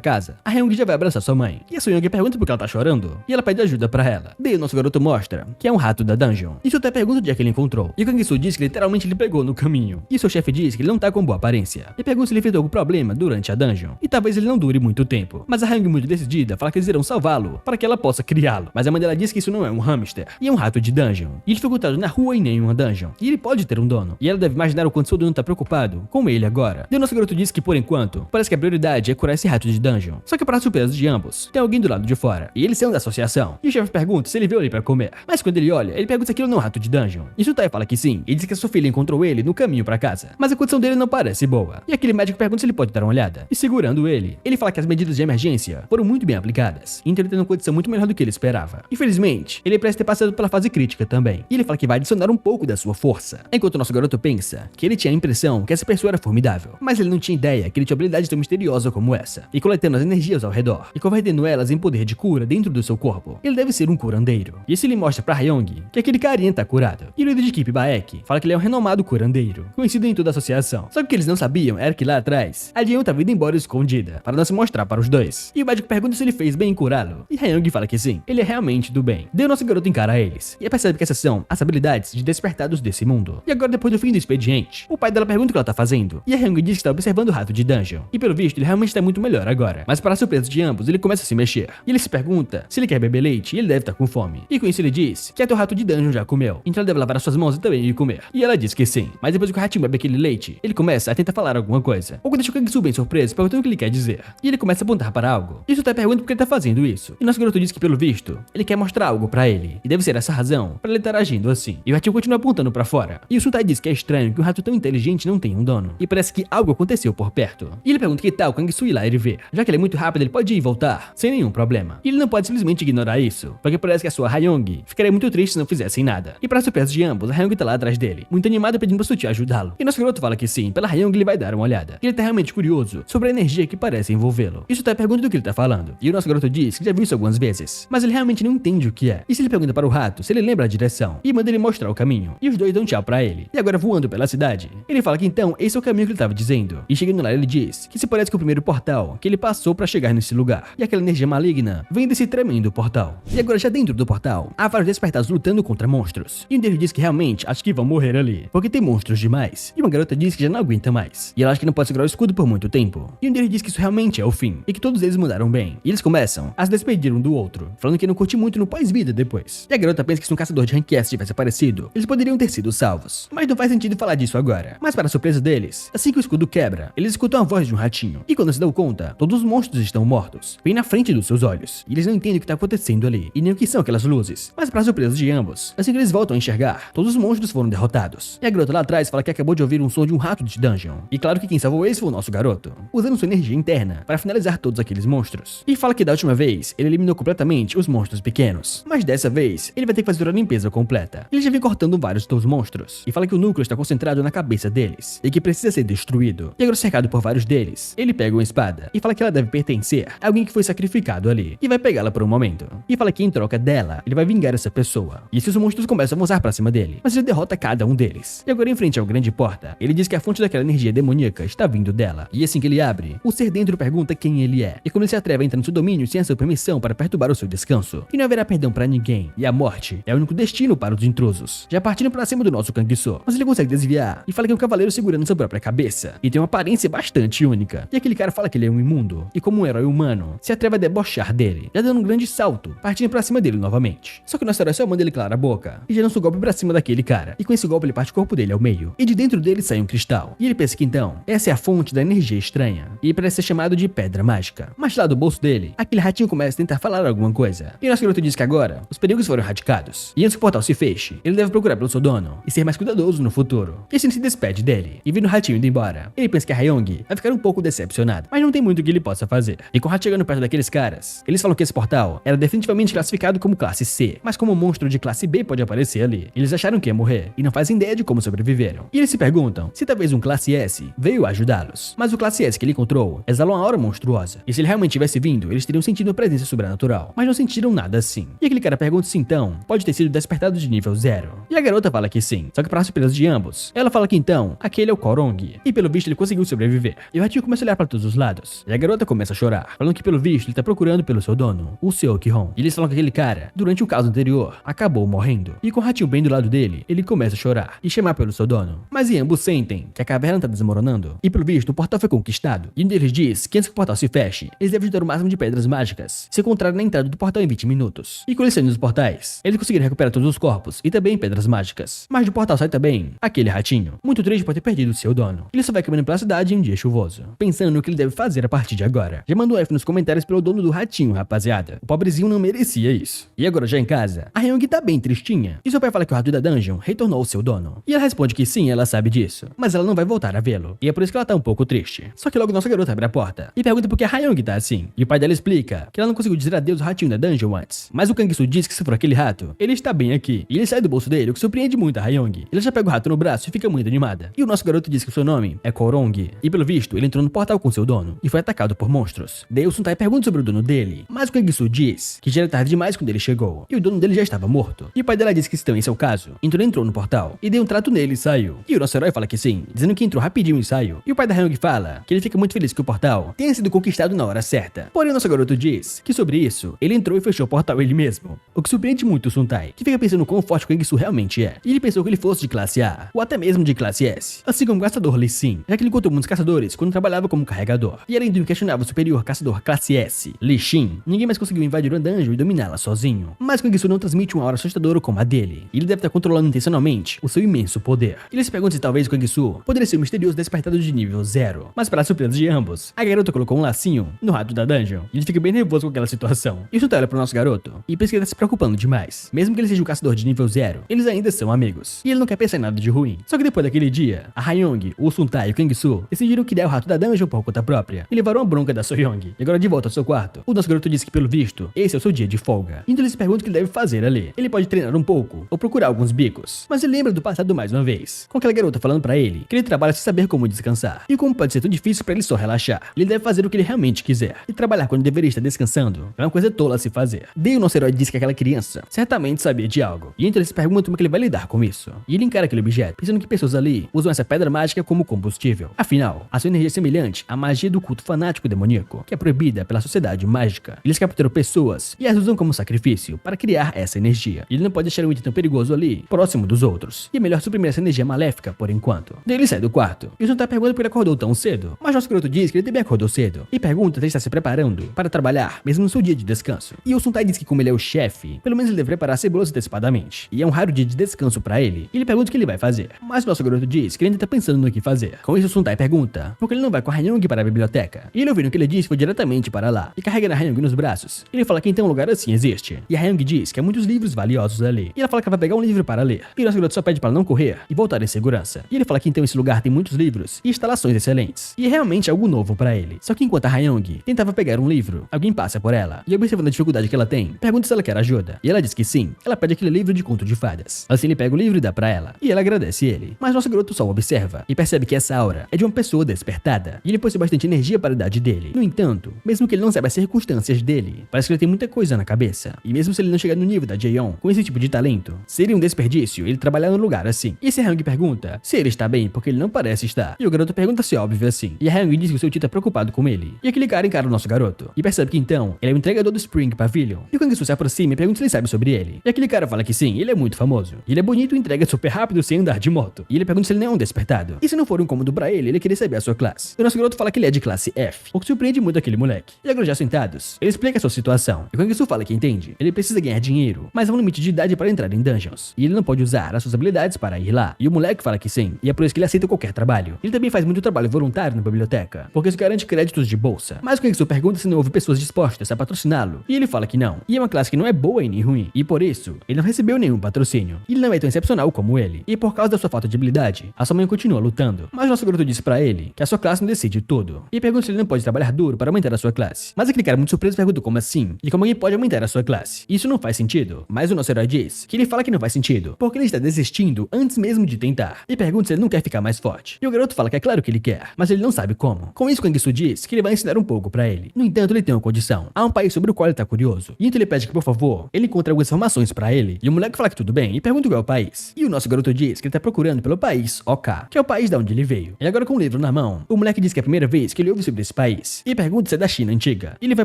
casa, a Hyung já vai abraçar sua mãe. E a Soyoung pergunta por que ela tá chorando. E ela pede ajuda pra ela. Daí o nosso garoto mostra que é um rato da dungeon. E até pergunta onde é que ele encontrou. E o Kang-soo diz que literalmente ele pegou no caminho. E seu chefe diz que ele não tá com boa aparência. E pergunta se ele enfrentou algum problema durante a dungeon. E talvez ele não dure muito tempo. Mas a Hyung, muito decidida, fala que eles irão salvá-lo para que ela possa criá-lo. Mas a mãe dela diz que isso não é um hamster. E é um rato de dungeon. E ele foi encontrado na rua em nenhuma dungeon. E ele pode ter um dono. E ela deve imaginar o quanto seu dono tá preocupado com ele agora. E o nosso garoto diz que por enquanto, parece que a prioridade é curar esse rato de dungeon. Só que para surpresa de ambos, tem alguém do lado de fora. E eles são da associação. E o chefe pergunta se ele veio ali para comer. Mas quando ele olha, ele pergunta se aquilo não é um rato de dungeon. E Sutai fala que sim. E diz que a sua filha encontrou ele no caminho para casa. Mas a condição dele não parece boa. E aquele médico pergunta se ele pode dar uma olhada. E segurando ele, ele fala que as medidas de emergência foram muito bem aplicadas. Então ele tem uma condição muito melhor do que ele esperava. Infelizmente, ele parece ter passado pela fase crítica também. E ele fala que vai adicionar um pouco da sua força. Enquanto o nosso garoto pensa que ele tinha a impressão que essa pessoa era formidável. Mas ele não tinha ideia que ele tinha habilidade tão misteriosa como essa. E coletando as energias ao redor. E convertendo elas em poder de cura dentro do seu corpo. Ele deve ser um curandeiro. E isso ele mostra pra Hyung que aquele carinha tá curado. E o líder de equipe, Baek, fala que ele é um renomado curandeiro. Conhecido em toda a associação. Só que o que eles não sabiam era que lá atrás, a Jaeyoung tava indo embora escondida. Para não se mostrar para os dois. E o médico pergunta se ele fez bem em curá-lo. E Hyung fala que sim. Ele é realmente do bem. Daí o nosso garoto encara eles. E percebe que essas são as habilidades de despertados desse mundo. E agora depois do fim do expediente, o pai dela pergunta o que ela tá fazendo. E a Hyung diz que está observando o rato de dungeon. E pelo visto ele realmente está muito melhor agora. Mas para a surpresa de ambos, ele começa a se mexer. E ele se pergunta se ele quer beber leite e ele deve estar com fome. E com isso ele diz que até o rato de dungeon já comeu. Então ele deve lavar as suas mãos e também ir comer. E ela diz que sim. Mas depois que o ratinho bebe aquele leite, ele começa a tentar falar alguma coisa. O que deixa o Kang-soo bem surpreso, perguntando o que ele quer dizer. E ele começa a apontar para algo. E Sutai pergunta por que ele tá fazendo isso. E nosso garoto diz que pelo visto, ele quer mostrar algo pra ele. E deve ser essa razão para ele estar agindo assim. E o ratinho continua apontando pra fora. E o Sutai diz que é estranho que um rato tão inteligente não tenha um dono. E parece que algo aconteceu por perto. E ele pergunta que tal o Kang-soo ir lá e ver. Já que ele é muito rápido, ele pode ir e voltar sem nenhum problema. E ele não pode simplesmente ignorar isso, porque parece que a sua Hyung ficaria muito triste se não fizessem nada. E para surpresa de ambos, a Hyung tá lá atrás dele, muito animada pedindo pro Sutai ajudá-lo. E nosso garoto fala que sim, pela Hyung ele vai dar uma olhada. E ele tá realmente curioso sobre a energia que parece envolvê-lo. E Sutai pergunta do que ele tá falando. E o nosso garoto diz que já viu isso algumas vezes, mas ele realmente não entende o que é. E se ele pergunta para o rato se ele lembra a direção, e manda ele mostrar o caminho. E os dois dão tchau pra ele. E agora voando pela cidade, ele fala que então esse é o caminho que ele tava dizendo. E chegando lá ele diz que se parece com o primeiro portal que ele passou pra chegar nesse lugar. E aquela energia maligna vem desse tremendo portal. E agora já dentro do portal, há vários despertados lutando contra monstros. E um deles diz que realmente acha que vão morrer ali, porque tem monstros demais. E uma garota diz que já não aguenta mais. E ela acha que não pode segurar o escudo por muito tempo. E um deles diz que isso realmente é o fim. E que todos eles mudaram bem. E eles começam a se despedir um do outro, falando que não curte muito no pós-vida depois. E a garota pensa que se um caçador de rank S tivesse aparecido, eles poderiam ter sido salvos. Mas não faz sentido falar disso agora. Mas para a surpresa deles, assim que o escudo quebra, eles escutam a voz de um ratinho. E quando se dão conta, todos os monstros estão mortos, bem na frente dos seus olhos. E eles não entendem o que está acontecendo ali, e nem o que são aquelas luzes. Mas para a surpresa de ambos, assim que eles voltam a enxergar, todos os monstros foram derrotados. E a garota lá atrás fala que acabou de ouvir um som de um rato de dungeon. E claro que quem salvou esse foi o nosso garoto, usando sua energia interna para finalizar todos aqueles monstros. E fala que da última vez, ele eliminou completamente os monstros pequenos. Mas dessa vez, ele vai ter que fazer a limpeza completa. Ele já vem cortando vários dos monstros. E fala que o núcleo está concentrado na cabeça deles, e que precisa ser destruído. E agora cercado por vários deles, ele pega uma espada e fala que ela deve pertencer a alguém que foi sacrificado ali. E vai pegá-la por um momento. E fala que em troca dela, ele vai vingar essa pessoa. E esses monstros começam a avançar pra cima dele. Mas ele derrota cada um deles. E agora em frente ao grande porta, ele diz que a fonte daquela energia demoníaca está vindo dela. E assim que ele abre, o ser dentro pergunta quem ele é. E quando ele se atreve a entrar no seu domínio sem a sua permissão para perturbar o seu descanso. E não haverá perdão pra ninguém. E a morte é o único destino para os intrusos. Já partindo pra cima do nosso Kang-soo. Mas ele consegue desviar. E fala que é um cavaleiro segurando sua própria cabeça. E tem uma aparência bastante única. E aquele cara fala que ele é um imundo. E como um herói humano, se atreve a debochar dele. Já dando um grande salto, partindo pra cima dele novamente. Só que o nosso herói só manda ele calar a boca. E já lança o golpe pra cima daquele cara. E com esse golpe ele parte o corpo dele ao meio. E de dentro dele sai um cristal. E ele pensa que então, essa é a fonte da energia estranha. E parece ser chamado de pedra mágica. Mas lá do bolso dele, aquele ratinho começa a tentar falar alguma coisa. E nosso garoto diz que agora, os perigos foram erradicados. E antes que o portal se feche, ele deve procurar pelo seu dono e ser mais cuidadoso no futuro. E assim ele se despede dele. E vendo o ratinho indo embora, ele pensa que a Hyung vai ficar um pouco decepcionada. Mas não tem muito o que ele possa fazer. E com o rato chegando perto daqueles caras, eles falam que esse portal era definitivamente classificado como classe C. Mas como um monstro de classe B pode aparecer ali. Eles acharam que ia morrer e não fazem ideia de como sobreviveram. E eles se perguntam se talvez um classe S veio ajudá-los. Mas o classe S que ele encontrou exalou uma aura monstruosa. E se ele realmente tivesse vindo, eles teriam sentido uma presença sobrenatural. Mas não sentiram nada assim. E aquele cara pergunta se então pode ter sido despertado de nível 0. E a garota fala que sim, só que para surpresa de ambos, ela fala que então, aquele é o Korong, e pelo visto ele conseguiu sobreviver. E o ratinho começa a olhar para todos os lados, e a garota começa a chorar, falando que pelo visto ele tá procurando pelo seu dono, o Seo Ki-hon. E eles falam que aquele cara, durante o caso anterior, acabou morrendo. E com o ratinho bem do lado dele, ele começa a chorar e chamar pelo seu dono. Mas e ambos sentem que a caverna tá desmoronando, e pelo visto o portal foi conquistado. E um deles diz que antes que o portal se feche, eles devem juntar o máximo de pedras mágicas, se encontrarem na entrada do portal em 20 minutos. E com eles saindo dos portais, eles conseguiram recuperar todos os corpos e também pedras mágicas. Mas do portal sai também aquele ratinho, muito triste por ter perdido seu dono. Ele só vai caminhando pela cidade em um dia chuvoso, pensando no que ele deve fazer a partir de agora. Já mandou F nos comentários pelo dono do ratinho, rapaziada. O pobrezinho não merecia isso. E agora já em casa, a Hyung tá bem tristinha. E seu pai fala que o rato da dungeon retornou ao seu dono. E ela responde que sim, ela sabe disso, mas ela não vai voltar a vê-lo. E é por isso que ela tá um pouco triste. Só que logo nossa garota abre a porta e pergunta por que a Hyung tá assim. E o pai dela explica que ela não conseguiu dizer adeus ao ratinho da dungeon antes. Mas o Kang-soo diz que se for aquele rato, ele está bem aqui. E ele sai do bolso dele, o que surpreende muito a Hyung. Ele já pega o rato no braço e fica muito animada. E o nosso garoto diz que o seu nome é Korong. E pelo visto, ele entrou no portal com seu dono e foi atacado por monstros. Daí o Suntai pergunta sobre o dono dele, mas o Kang-soo diz que já era tarde demais quando ele chegou. E o dono dele já estava morto. E o pai dela diz que se então esse é o caso, então ele entrou no portal e deu um trato nele e saiu. E o nosso herói fala que sim, dizendo que entrou rapidinho e saiu. E o pai da Hyung fala que ele fica muito feliz que o portal tenha sido conquistado na hora certa. Porém o nosso garoto diz que sobre isso, ele entrou e fechou o portal ele mesmo. O que surpreende muito o Suntai, que fica pensando quão forte o Kang-soo realmente é. E ele pensou que ele fosse de classe A, ou até mesmo de classe S. Assim como o caçador Lee Sin, já que ele encontrou muitos caçadores quando trabalhava como carregador. E além do inquestionável superior caçador classe S, Lee Sin, ninguém mais conseguiu invadir uma dungeon e dominá-la sozinho. Mas o Kang-soo não transmite uma aura assustadora como a dele. E ele deve estar controlando intencionalmente o seu imenso poder. Ele se pergunta se talvez o Kang-soo poderia ser um misterioso despertado de nível 0. Mas para a surpresa de ambos, a garota colocou um lacinho no rato da dungeon. E ele fica bem nervoso com aquela situação. E o Suntai olha pro nosso garoto e pensa que ele tá se preocupando demais. Mesmo que ele seja um caçador de nível 0, eles ainda são amigos. E ele não quer pensar em nada de ruim. Só que depois daquele dia, a Hyung, o Suntai e o Kang-soo decidiram criar o rato da dungeon por conta própria e levaram a bronca da Soyoung. E agora de volta ao seu quarto, o nosso garoto disse que pelo visto, esse é o seu dia de folga. Então ele se pergunta o que ele deve fazer ali. Ele pode treinar um pouco ou procurar alguns bicos. Mas ele lembra do passado mais uma vez, com aquela garota falando pra ele que ele trabalha sem saber como descansar. E como pode ser tão difícil pra ele só relaxar. Ele deve fazer o que ele realmente quiser. E trabalhar quando deveria estar descansando é uma coisa tola a se fazer. Daí o nosso herói diz que aquela criança certamente sabia de algo. E então ele se pergunta como é que ele vai lidar com isso. E ele encara aquele objeto, pensando que pessoas ali usam essa pedra mágica como combustível. Afinal, a sua energia é semelhante à magia do culto fanático demoníaco, que é proibida pela sociedade mágica. Eles capturam pessoas e as usam como sacrifício para criar essa energia. E ele não pode deixar um item tão perigoso ali, próximo dos outros. E é melhor suprimir essa energia maléfica por enquanto. Daí ele sai do quarto. E o Suntai pergunta por que ele acordou tão cedo. Mas nosso garoto diz que ele também acordou cedo. E pergunta se ele está se preparando para trabalhar, mesmo no seu dia de descanso. E o Suntai diz que como ele é o chefe, pelo menos ele deve preparar cebolas antecipadamente. E é um raro dia de descanso para ele. E ele pergunta o que ele vai fazer. Mas nosso garoto diz que ele ainda tá pensando no que fazer. Com isso o Suntai pergunta por que ele não vai com a Hyung para a biblioteca. E ele ouvindo o que ele disse foi diretamente para lá. E carregando a Hyung nos braços. Ele fala que então um lugar assim existe. E a Hyung diz que há muitos livros valiosos ali. E ela fala que ela vai pegar um livro para ler. E nosso garoto só pede para não correr e voltar em segurança. E ele fala que então esse lugar tem muitos livros e instalações excelentes. E é realmente algo novo para ele. Só que enquanto a Hyung tentava pegar um livro, alguém passa por ela. E observando a dificuldade que ela tem, pergunta se ela quer ajuda. E ela diz que sim. Ela pede aquele livro de conto de fadas. Assim ele pega o livro e dá pra ela. E ela agradece ele. Mas nosso garoto só observa e percebe que essa aura é de uma pessoa despertada. E ele possui bastante energia para a idade dele. No entanto, mesmo que ele não saiba as circunstâncias dele, parece que ele tem muita coisa na cabeça. E mesmo se ele não chegar no nível da Jaeon com esse tipo de talento, seria um desperdício ele trabalhar num lugar assim. E esse Hyung pergunta se ele está bem porque ele não parece estar. E o garoto pergunta se é óbvio assim. E a Hyung diz que o seu tio tá preocupado com ele. E aquele cara encara o nosso garoto. E percebe que então, ele é o entregador do Spring Pavilion. E o Kang-soo se aproxima e pergunta se ele sabe sobre ele. E aquele cara fala que sim, ele é muito famoso. E ele é bonito e entrega super rápido sem andar de moto. E ele pergunta se ele não é um despertado. E se não for um incômodo pra ele queria saber a sua classe. E o nosso garoto fala que ele é de classe F, o que surpreende muito aquele moleque. E agora já sentados, ele explica a sua situação. E o Kang-soo fala que entende. Ele precisa ganhar dinheiro, mas há um limite de idade para entrar em dungeons. E ele não pode usar as suas habilidades para ir lá. E o moleque fala que sim. E é por isso que ele aceita qualquer trabalho. Ele também faz muito trabalho voluntário na biblioteca, porque isso garante créditos de bolsa. Mas o Kang-soo pergunta se não houve pessoas dispostas a patrociná-lo. E ele fala que não. E é uma classe que não é boa e nem ruim. E por isso, ele não recebeu nenhum patrocínio. E ele não é tão excepcional como ele. E por causa da sua falta de habilidade, a sua mãe continua lutando. Mas nosso garoto disse pra ele que a sua classe não decide tudo. E pergunta se ele não pode trabalhar duro para aumentar a sua classe. Mas aquele cara muito surpreso pergunta como assim? E como alguém pode aumentar a sua classe? Isso não faz sentido. Mas o nosso herói diz que ele fala que não faz sentido, porque ele está desistindo antes mesmo de tentar. E pergunta se ele não quer ficar mais forte. E o garoto fala que é claro que ele quer, mas ele não sabe como. Com isso, Kang-soo diz que ele vai ensinar um pouco pra ele. No entanto, ele tem uma condição. Há um país sobre o qual ele tá curioso. E então ele pede que, por favor, ele encontre algumas informações pra ele E o moleque fala que tudo bem e pergunta qual é o país. E o nosso garoto diz que ele tá procurando pelo país OK, que é o país da onde ele veio. E agora com o livro na mão, o moleque diz que é a primeira vez que ele ouve sobre esse país. E pergunta se é da China antiga. E ele vai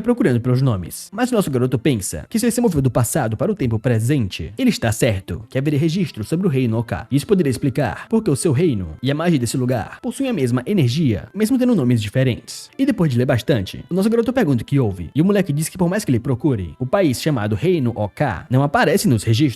procurando pelos nomes. Mas o nosso garoto pensa que se ele se moveu do passado para o tempo presente, ele está certo que haveria registro sobre o reino OK. Isso poderia explicar porque o seu reino e a magia desse lugar possuem a mesma energia, mesmo tendo nomes diferentes. E depois de ler bastante, o nosso garoto pergunta o que houve. E o moleque diz que por mais que ele procure, o país chamado Reino OK não aparece nos registros.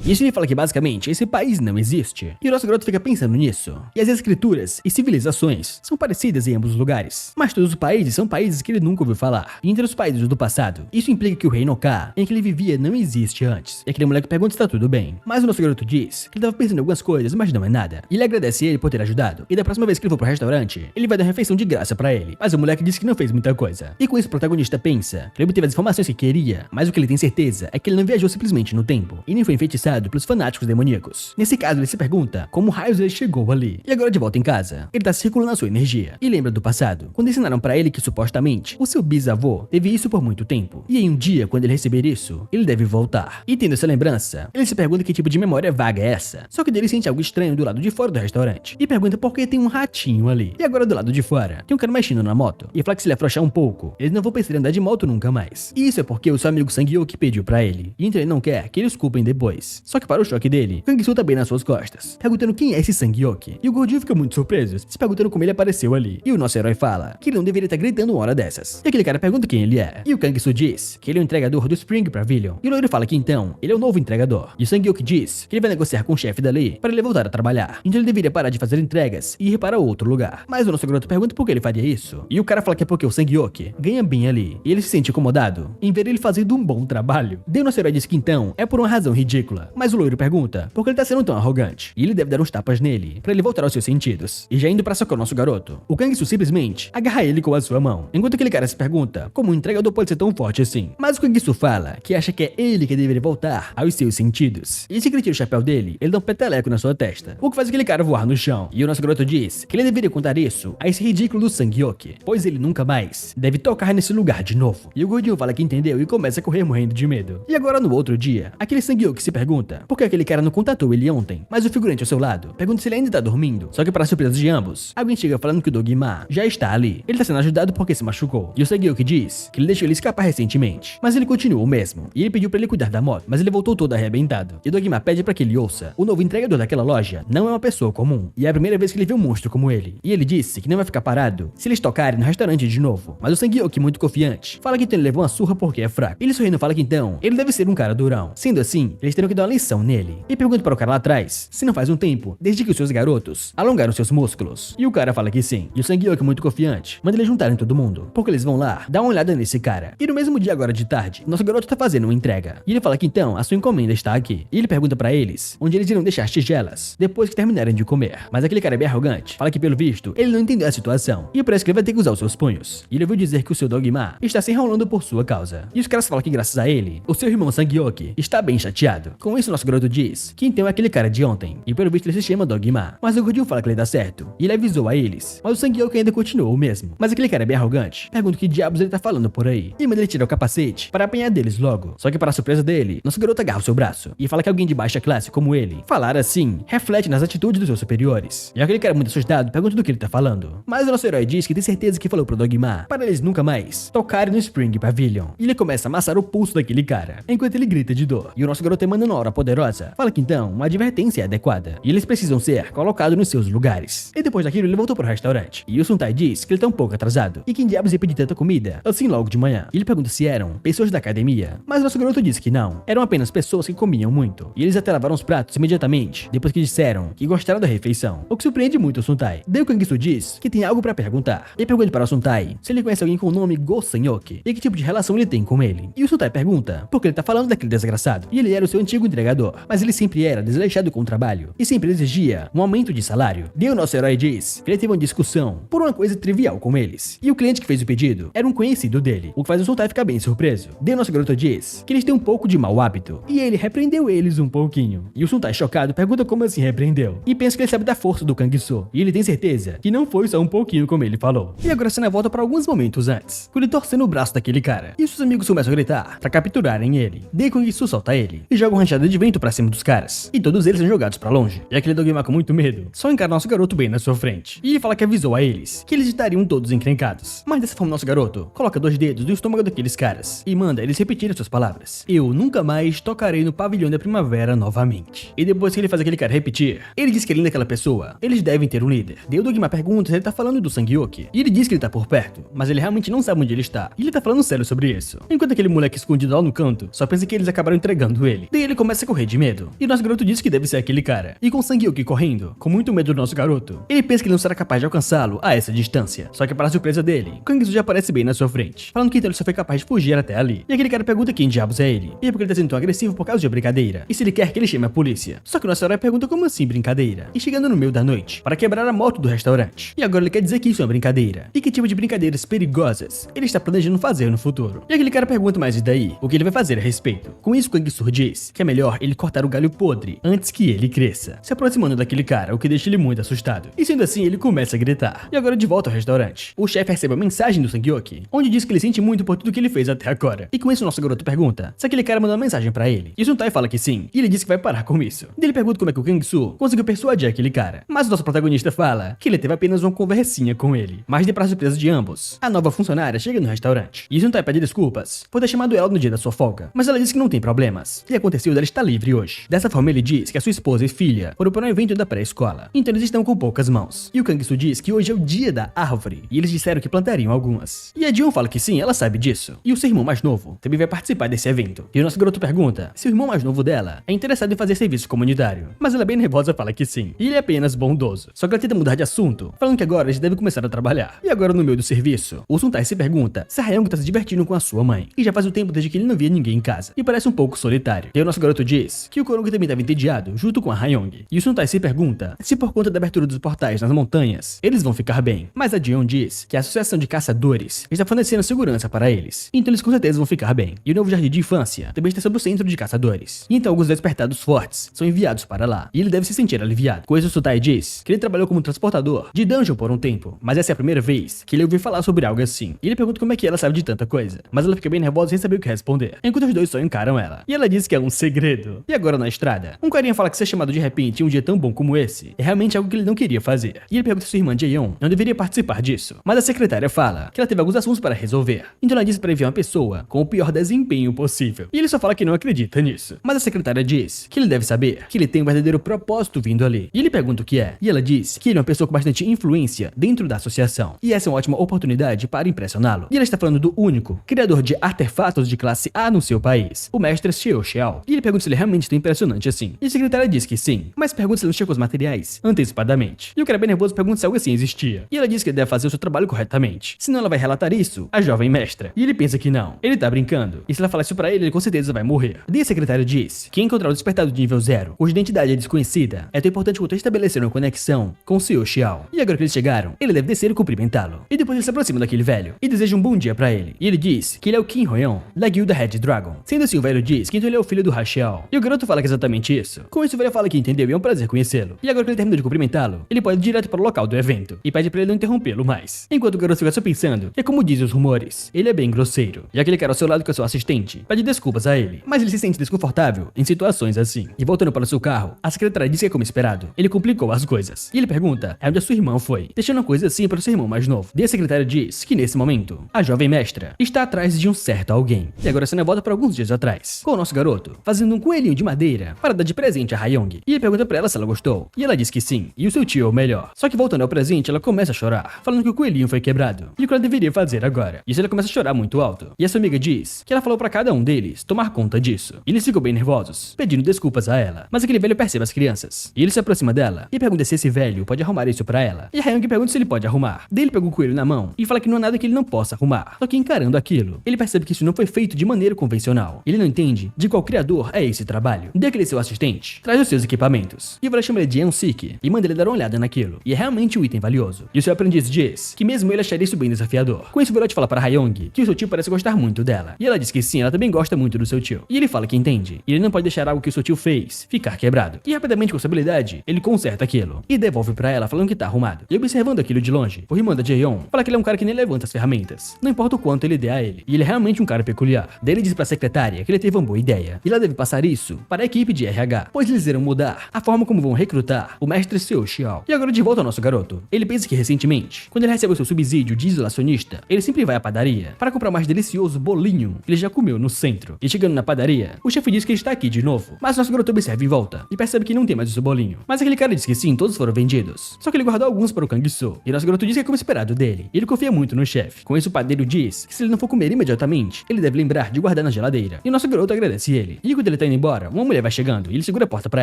E isso ele fala que basicamente esse país não existe. E o nosso garoto fica pensando nisso. E as escrituras e civilizações são parecidas em ambos os lugares. Mas todos os países são países que ele nunca ouviu falar. E entre os países do passado, isso implica que o Reino OK em que ele vivia não existe antes. E aquele moleque pergunta se tá tudo bem. Mas o nosso garoto diz que ele tava pensando em algumas coisas, mas não é nada. E ele agradece ele por ter ajudado. E da próxima vez que ele for pro restaurante, ele vai dar uma refeição de graça pra ele. Mas o moleque disse que não fez muita coisa. E com isso o protagonista pensa que ele obteve as informações que queria, mas o que ele tem certeza é que ele não viajou simplesmente no tempo. E nem foi enfeitiçado pelos fanáticos demoníacos. Nesse caso ele se pergunta como raios ele chegou ali. E agora de volta em casa, ele tá circulando a sua energia. E lembra do passado, quando ensinaram pra ele que supostamente o seu bisavô teve isso por muito tempo. E em um dia, quando ele receber isso, ele deve voltar. E tendo essa lembrança, ele se pergunta que tipo de memória vaga é essa. Só que ele sente algo estranho do lado de fora do restaurante. E pergunta por que tem um ratinho ali. E agora do lado de fora, tem um cara mexendo na moto. E fala que se ele afrouxar um pouco, eles não vão pensar em andar de moto nunca mais. E isso é porque o seu amigo Sang-Hyuk pediu pra ele. E então ele não quer que eles culpem depois. Só que para o choque dele, Kang-Soo tá bem nas suas costas, perguntando quem é esse Sang-Hyuk. E o gordinho fica muito surpreso, se perguntando como ele apareceu ali. E o nosso herói fala que ele não deveria estar gritando uma hora dessas. E aquele cara pergunta quem ele é. E o Kang-Soo diz que ele é o entregador do Spring Pavilion. E o loiro fala que então, ele é o novo entregador. E o Sang-Hyuk diz que ele vai negociar com o chefe dali para ele voltar a trabalhar. Então ele deveria parar de fazer entregas e ir para outro lugar. Mas o nosso garoto pergunta por que ele faria isso. E o cara fala que é porque o Sang-Hyuk ganha bem ali. E ele se sente incomodado em ver ele fazendo um bom trabalho. Daí o nosso herói diz que então é por uma razão ridícula. Mas o loiro pergunta por que ele tá sendo tão arrogante. E ele deve dar uns tapas nele para ele voltar aos seus sentidos. E já indo pra socar o nosso garoto, o Kang-Soo simplesmente agarra ele com a sua mão. Enquanto aquele cara se pergunta como um entregador pode ser tão forte assim. Mas o Kang-Soo fala que acha que é ele que deveria voltar aos seus sentidos. E se ele tira o chapéu dele, ele dá um peteleco na sua testa, o que faz aquele cara voar no chão. E o nosso garoto diz que ele deveria contar isso a esse ridículo do Sang-Hyuk, pois ele nunca mais deve tocar nesse lugar de novo. E o gordinho fala que entendeu e começa a correr morrendo de medo. E agora no outro dia, aquele Sang-Hyuk se pergunta por que aquele cara não contatou ele ontem. Mas o figurante ao seu lado pergunta se ele ainda tá dormindo. Só que para surpresa de ambos, alguém chega falando que o Dog-Ma já está ali. Ele tá sendo ajudado porque se machucou. E o Sang-Hyuk diz que ele deixou ele escapar recentemente, mas ele continua o mesmo. E ele pediu pra ele cuidar da moto, mas ele voltou todo arrebentado. E o Dog-Ma pede pra que ele ouça. O novo entregador daquela loja não é uma pessoa comum. E é a primeira vez que ele vê um monstro como ele. E ele disse que não vai ficar parado se eles tocarem no restaurante de novo. Mas o Sang-Hyuk, muito confiante, fala que então ele levou uma surra porque é fraco. Ele sorrindo fala que então ele deve ser um cara durão. Sendo assim, eles terão que dar uma lição nele. E pergunta para o cara lá atrás se não faz um tempo desde que os seus garotos alongaram seus músculos. E o cara fala que sim. E o Sang-Hyuk, muito confiante, manda eles juntarem todo mundo, porque eles vão lá dar uma olhada nesse cara. E no mesmo dia agora de tarde, nosso garoto tá fazendo uma entrega. E ele fala que então a sua encomenda está aqui. E ele pergunta pra eles onde eles irão deixar as tigelas depois que terminarem de comer. Mas aquele cara é bem arrogante, fala que pelo visto ele não entendeu a situação e parece que ele vai ter que usar os seus punhos. E ele ouviu dizer que o seu Dog-Ma está se enrolando por sua causa. E os caras falam que graças a ele, o seu irmão Sang-Hyuk está bem chateado. Com isso nosso garoto diz que então é aquele cara de ontem. E pelo visto ele se chama Dog-Ma. Mas o gordinho fala que ele dá certo. E ele avisou a eles. Mas o Sang-Hyuk ainda continuou o mesmo. Mas aquele cara é bem arrogante. Pergunta que diabos ele tá falando por aí. E manda ele tirar o capacete para apanhar deles logo. Só que para a surpresa dele, nosso garoto agarra o seu braço. E fala que alguém de baixa classe como ele, falar assim, reflete nas atitudes dos seus superiores. E aquele cara muito assustado pergunta do que ele tá falando. Mas o nosso herói diz que tem certeza que falou pro Dog-Ma para eles nunca mais tocarem no Spring Pavilion. E ele começa a amassar o pulso daquele cara, enquanto ele grita de dor. E o nosso garoto emana uma aura poderosa. Fala que então uma advertência é adequada. E eles precisam ser colocados nos seus lugares. E depois daquilo ele voltou pro restaurante. E o Suntai diz que ele tá um pouco atrasado. E quem diabos ia pedir tanta comida assim logo de manhã? E ele pergunta se eram pessoas da academia. Mas o nosso garoto disse que não. Eram apenas pessoas que comiam muito. E eles até lavaram os pratos imediatamente, depois que disseram que gostaram da refeição. O que surpreende muito o Suntai. Daí o Kang-Soo diz que tem algo pra perguntar. E pergunta para o Suntai se ele conhece alguém com o nome Go Sang-Hyuk e que tipo de relação ele tem com ele. E o Suntai pergunta por que ele tá falando daquele desgraçado. E ele era o seu antigo entregador, mas ele sempre era desleixado com o trabalho e sempre exigia um aumento de salário. Daí o nosso herói diz que ele teve uma discussão por uma coisa trivial com eles. E o cliente que fez o pedido era um conhecido dele, o que faz o Suntai ficar bem surpreso. Daí o nosso garoto diz que eles têm um pouco de mau hábito e ele repreendeu eles um pouquinho. E o Suntai, chocado, pergunta como assim repreendeu. E pensa que ele sabe da força do Kang-Soo. E ele tem certeza que não foi só um pouquinho como ele falou. E agora a cena volta para alguns momentos antes, com ele torcendo o braço daquele cara. E os seus amigos começam a gritar pra capturarem ele. Daí Kang-Soo solta ele e joga uma rachada de vento pra cima dos caras. E todos eles são jogados pra longe. E aquele Dogma com muito medo só encara nosso garoto bem na sua frente. E ele fala que avisou a eles que eles estariam todos encrencados. Mas dessa forma nosso garoto coloca 2 dedos no estômago daqueles caras e manda eles repetirem suas palavras. Eu nunca mais tocarei no pavilhão da primavera novamente. E depois que ele faz aquele cara repetir, ele diz que além daquela pessoa, eles devem ter um líder. Daí o Dogma pergunta se ele tá falando do Sangyoki. E ele diz que ele tá por perto, mas ele realmente não sabe onde ele está. E ele tá falando sério sobre isso. Enquanto aquele moleque escondido lá no canto só pensa que eles acabaram entregando ele. Daí ele começa a correr de medo. E nosso garoto diz que deve ser aquele cara. E com o Sangyoki correndo, com muito medo do nosso garoto, ele pensa que ele não será capaz de alcançá-lo a essa distância. Só que para a surpresa dele, Kangsu já aparece bem na sua frente, falando que então ele só foi capaz de fugir até ali. E aquele cara pergunta quem diabos é ele. E é porque ele tá sendo tão agressivo por causa de uma brincadeira. E se ele quer que ele chame a polícia. Só que o nosso herói pergunta como assim brincadeira. E chegando no meio da noite, para quebrar a moto do restaurante. E agora ele quer dizer que isso é uma brincadeira. E que tipo de brincadeiras perigosas ele está planejando fazer no futuro. E aquele cara pergunta mais e daí, o que ele vai fazer a respeito. Com isso, Kangsu diz que é melhor ele cortar o galho podre antes que ele cresça, se aproximando daquele cara, o que deixa ele muito assustado. E sendo assim, ele começa a gritar. E agora de volta ao restaurante, o chefe recebe a mensagem do Sangyoki, onde diz que ele sente muito por tudo que ele fez até agora. E com isso, nosso garoto pergunta se aquele cara mandou uma mensagem pra ele. E o Suntai fala que sim, e ele diz que vai parar com isso. E ele pergunta como é que o Kangsu conseguiu persuadir aquele cara. Mas o nosso protagonista fala que ele teve apenas uma conversinha com ele. Mas de pra surpresa de ambos, a nova funcionária chega no restaurante. E o Suntai pede desculpas por ter chamado ela no dia da sua folga. Mas ela diz que não tem problemas. E aconteceu dela estar livre hoje. Dessa forma, ele diz que a sua esposa e filha foram para um evento da pré-escola. Então eles estão com poucas mãos. E o Kangsu diz que hoje é o dia da árvore. E eles disseram que plantariam algumas. E a Dion fala que sim, ela sabe disso. E o seu irmão mais novo também vai participar desse evento. E o nosso garoto pergunta se o irmão mais novo dela é interessado em fazer serviço comunitário. Mas ela bem nervosa fala que sim. E ele é apenas bondoso. Só que ela tenta mudar de assunto, falando que agora eles devem começar a trabalhar. E agora no meio do serviço, o Suntai se pergunta se a Ryong tá se divertindo com a sua mãe. E já faz um tempo desde que ele não via ninguém em casa. E parece um pouco solitário. E o nosso garoto diz que o Koronga também estava entediado junto com a Ryong. E o Suntai se pergunta se por conta da abertura dos portais nas montanhas, eles vão ficar bem. Mas a Dion diz que a associação de caçadores está fornecendo segurança para eles. Então eles com certeza vão ficar bem. E o novo jardim de infância também está sob o centro de caçadores. E então alguns despertados fortes são enviados para lá. E ele deve se sentir aliviado. Com isso o Suntai diz que ele trabalhou como transportador de dungeon por um tempo. Mas essa é a primeira vez que ele ouviu falar sobre algo assim. E ele pergunta como é que ela sabe de tanta coisa. Mas ela fica bem nervosa sem saber o que responder. Enquanto os dois só encaram ela. E ela diz que é um segredo. E agora na estrada, um carinha fala que ser chamado de repente em um dia tão bom como esse é realmente algo que ele não queria fazer. E ele pergunta se sua irmã Jaeyeon não deveria participar disso. Mas a secretária fala que ela teve alguns assuntos para resolver. Então ela diz para enviar uma pessoa com o pior desempenho possível. E ele só fala que não acredita nisso. Mas a secretária diz que ele deve saber que ele tem um verdadeiro propósito vindo ali. E ele pergunta o que é. E ela diz que ele é uma pessoa com bastante influência dentro da associação. E essa é uma ótima oportunidade para impressioná-lo. E ela está falando do único criador de artefatos de classe A no seu país, o mestre Xiao Xiao. E ele pergunta se ele realmente está impressionante assim. E a secretária diz que sim, mas pergunta se ele não checou os materiais antecipadamente. E o cara bem nervoso pergunta se algo assim existia. E ela diz que ele deve fazer o seu trabalho corretamente, senão ela vai relatar isso à jovem mestra. E ele pensa que não, ele tá brincando. E se ela falar isso pra ele com certeza vai morrer. Daí a secretária diz que encontrar o despertado de nível 0, cuja identidade é desconhecida, é tão importante quanto estabelecer uma conexão com o Xiao Xiao. E agora que eles chegaram, ele deve descer e cumprimentá-lo. E depois ele se aproxima daquele velho e deseja um bom dia pra ele. E ele diz que ele é o Kim Hoyeon, da guilda Red Dragon. Sendo assim, o velho diz que então ele é o filho do Haxiao. E o garoto fala que é exatamente isso. Com isso, o velho fala que entendeu e é um prazer conhecê-lo. E agora que ele terminou de cumprimentá-lo, ele pode ir direto para o local do evento e pede pra ele não interrompê-lo mais. Enquanto o garoto fica só pensando que, como dizem os rumores, ele é bem grosseiro. E aquele cara ao seu lado, que é seu assistente, pede desculpas a ele. Mas ele se sente desconfortável em situações assim. E voltando para o seu carro, a secretária diz que é como esperado. Ele complicou as coisas. E ele pergunta onde a sua irmã foi, deixando uma coisa assim para o seu irmão mais novo. E a secretária diz que nesse momento, a jovem mestra está atrás de um certo alguém. E agora a cena volta para alguns dias atrás, com o nosso garoto fazendo um coelhinho de madeira para dar de presente a Ryong. E ele pergunta pra ela se ela gostou. E ela diz que sim, e o seu tio é o melhor. Só que voltando ao presente, ela começa a chorar, falando que o coelhinho foi quebrado. E o que ela deveria fazer agora? Isso ela começa a chorar muito alto. E a sua amiga diz que ela falou pra cada um deles tomar conta disso. E eles ficam bem nervosos, pedindo desculpas a ela. Mas aquele velho percebe as crianças. E ele se aproxima dela e pergunta se esse velho pode arrumar isso pra ela. E a Ryong pergunta se ele pode arrumar. Daí ele pega o coelho na mão e fala que não há nada que ele não possa arrumar. Só que encarando aquilo, ele percebe que isso não foi feito de maneira convencional. Ele não entende de qual criador é esse trabalho. Daí aquele seu assistente traz os seus equipamentos. E o velho chama ele de Eun-Sik e manda ele dar uma olhada naquilo. E é realmente um item valioso. E o seu aprendiz diz que mesmo ele acharia isso bem desafiador. Com isso, o velhote fala para Ryong que o seu tio parece gostar muito dela. E ela diz que sim, ela também gosta muito do seu tio. E ele fala que entende. E ele não pode deixar algo que o seu tio fez ficar quebrado. E rapidamente, com sua habilidade, ele conserta aquilo. E devolve pra ela falando que tá arrumado. E observando aquilo de longe, o irmão da Jaeyeon fala que ele é um cara que nem levanta as ferramentas. Não importa o quanto ele dê a ele. E ele é realmente um cara peculiar. Daí ele diz pra secretária que ele teve uma boa ideia. E ela deve passar isso para a equipe de RH, pois eles irão mudar a forma como vão recrutar o mestre Seo Xiao. E agora de volta ao nosso garoto. Ele pensa que recentemente, quando ele recebe o seu subsídio de isolacionista, ele sempre vai à padaria para comprar o mais delicioso bolinho que ele já comeu no centro. E chegando na padaria, o chefe diz que ele está aqui de novo, mas nosso garoto observa em volta e percebe que não tem mais o seu bolinho. Mas aquele cara diz que sim, todos foram vendidos. Só que ele guardou alguns para o Kang-soo. E nosso garoto diz que é como esperado dele. E ele confia muito no chefe. Com isso, o padeiro diz que se ele não for comer imediatamente, ele deve lembrar de guardar na geladeira. E nosso garoto agradece ele. E quando ele tá indo embora, uma mulher vai chegando e ele segura a porta para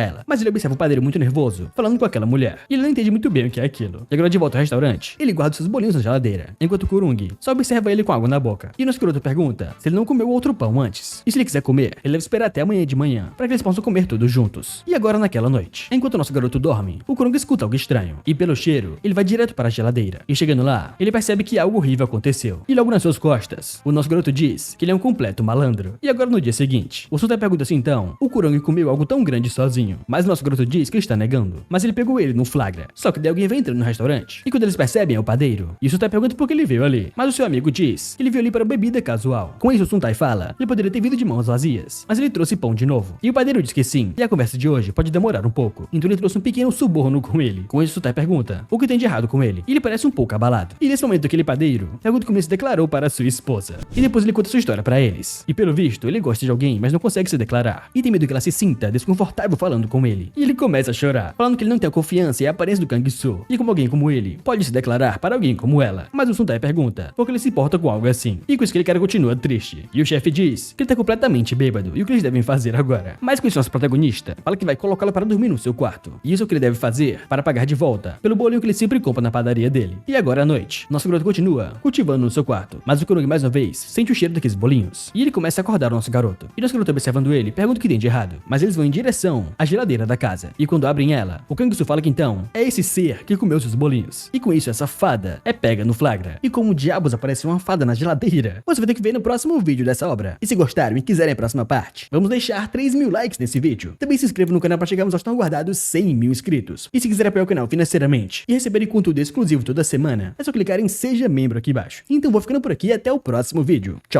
ela. Mas ele observa o padeiro muito nervoso, falando com aquela mulher. E ele não entende muito bem o que é aquilo. E agora de volta ao restaurante, ele guarda seus bolinhos na geladeira, enquanto o Kurung só observa ele com água na boca. E nosso garoto pergunta se ele não comeu outro pão antes. E se ele quiser comer, ele deve esperar até amanhã de manhã, para que eles possam comer todos juntos. E agora naquela noite, enquanto nosso garoto dorme, o Kurung escuta algo estranho. E pelo cheiro, ele vai direto para a geladeira. E chegando lá, ele percebe que algo horrível aconteceu. E logo nas suas costas, o nosso garoto diz que ele é um completo malandro. E agora no dia seguinte, o Sultai pergunta se então, o Kurung comeu algo tão grande sozinho. Mas nosso garoto diz que ele está negando. Mas ele pegou ele no flagra. Só que daí alguém vai entrando no restaurante. E quando eles percebem é o padeiro. E o Sultai pergunta por que ele veio ali. Mas o seu amigo diz que ele veio ali para bebida casual. Com isso o Sultai fala que ele poderia ter vindo de mãos vazias. Mas ele trouxe pão de novo. E o padeiro diz que sim. E a conversa de hoje pode demorar um pouco. Então ele trouxe um pequeno suborno com ele. Com isso o Sultai pergunta o que tem de errado com ele. E ele parece um pouco abalado. E nesse momento aquele padeiro pergunta como ele se declarou para sua esposa. E depois ele conta sua história para eles. E pelo visto ele gosta de alguém, mas não consegue se declarar. E tem medo que ela se sinta desconfortável falando com ele. E ele começa a chorar, falando que ele não tem a confiança e a aparência do Kang-soo. E como alguém como ele pode se declarar para alguém como ela. Mas o Sultai pergunta por que ele se importa com algo assim. E com isso aquele cara continua triste. E o chefe diz que ele tá completamente bêbado e o que eles devem fazer agora. Mas com isso nosso protagonista fala que vai colocá-la para dormir no seu quarto. E isso é o que ele deve fazer para pagar de volta pelo bolinho que ele sempre compra na padaria dele. E agora à noite, nosso garoto continua cultivando no seu quarto. Mas o Kurung mais uma vez sente o cheiro daqueles bolinhos. E ele começa a acordar o nosso garoto. E nosso garoto observando ele pergunta o que tem de errado. Mas eles vão em direção à geladeira da casa. E quando abrem ela, o Kang-soo fala que então é esse ser que comeu seus bolinhos. E com isso essa fada é pega no flagra. E como diabos aparece uma fada na geladeira? Você vai ter que ver no próximo vídeo dessa obra. E se gostaram e quiserem a próxima parte, vamos deixar 3.000 likes nesse vídeo. Também se inscreva no canal para chegarmos aos tão aguardados 100.000 inscritos. E se quiser apoiar o canal financeiramente e receber conteúdo exclusivo toda semana, é só clicar em Seja Membro aqui embaixo. Então vou ficando por aqui e até o próximo vídeo. Tchau!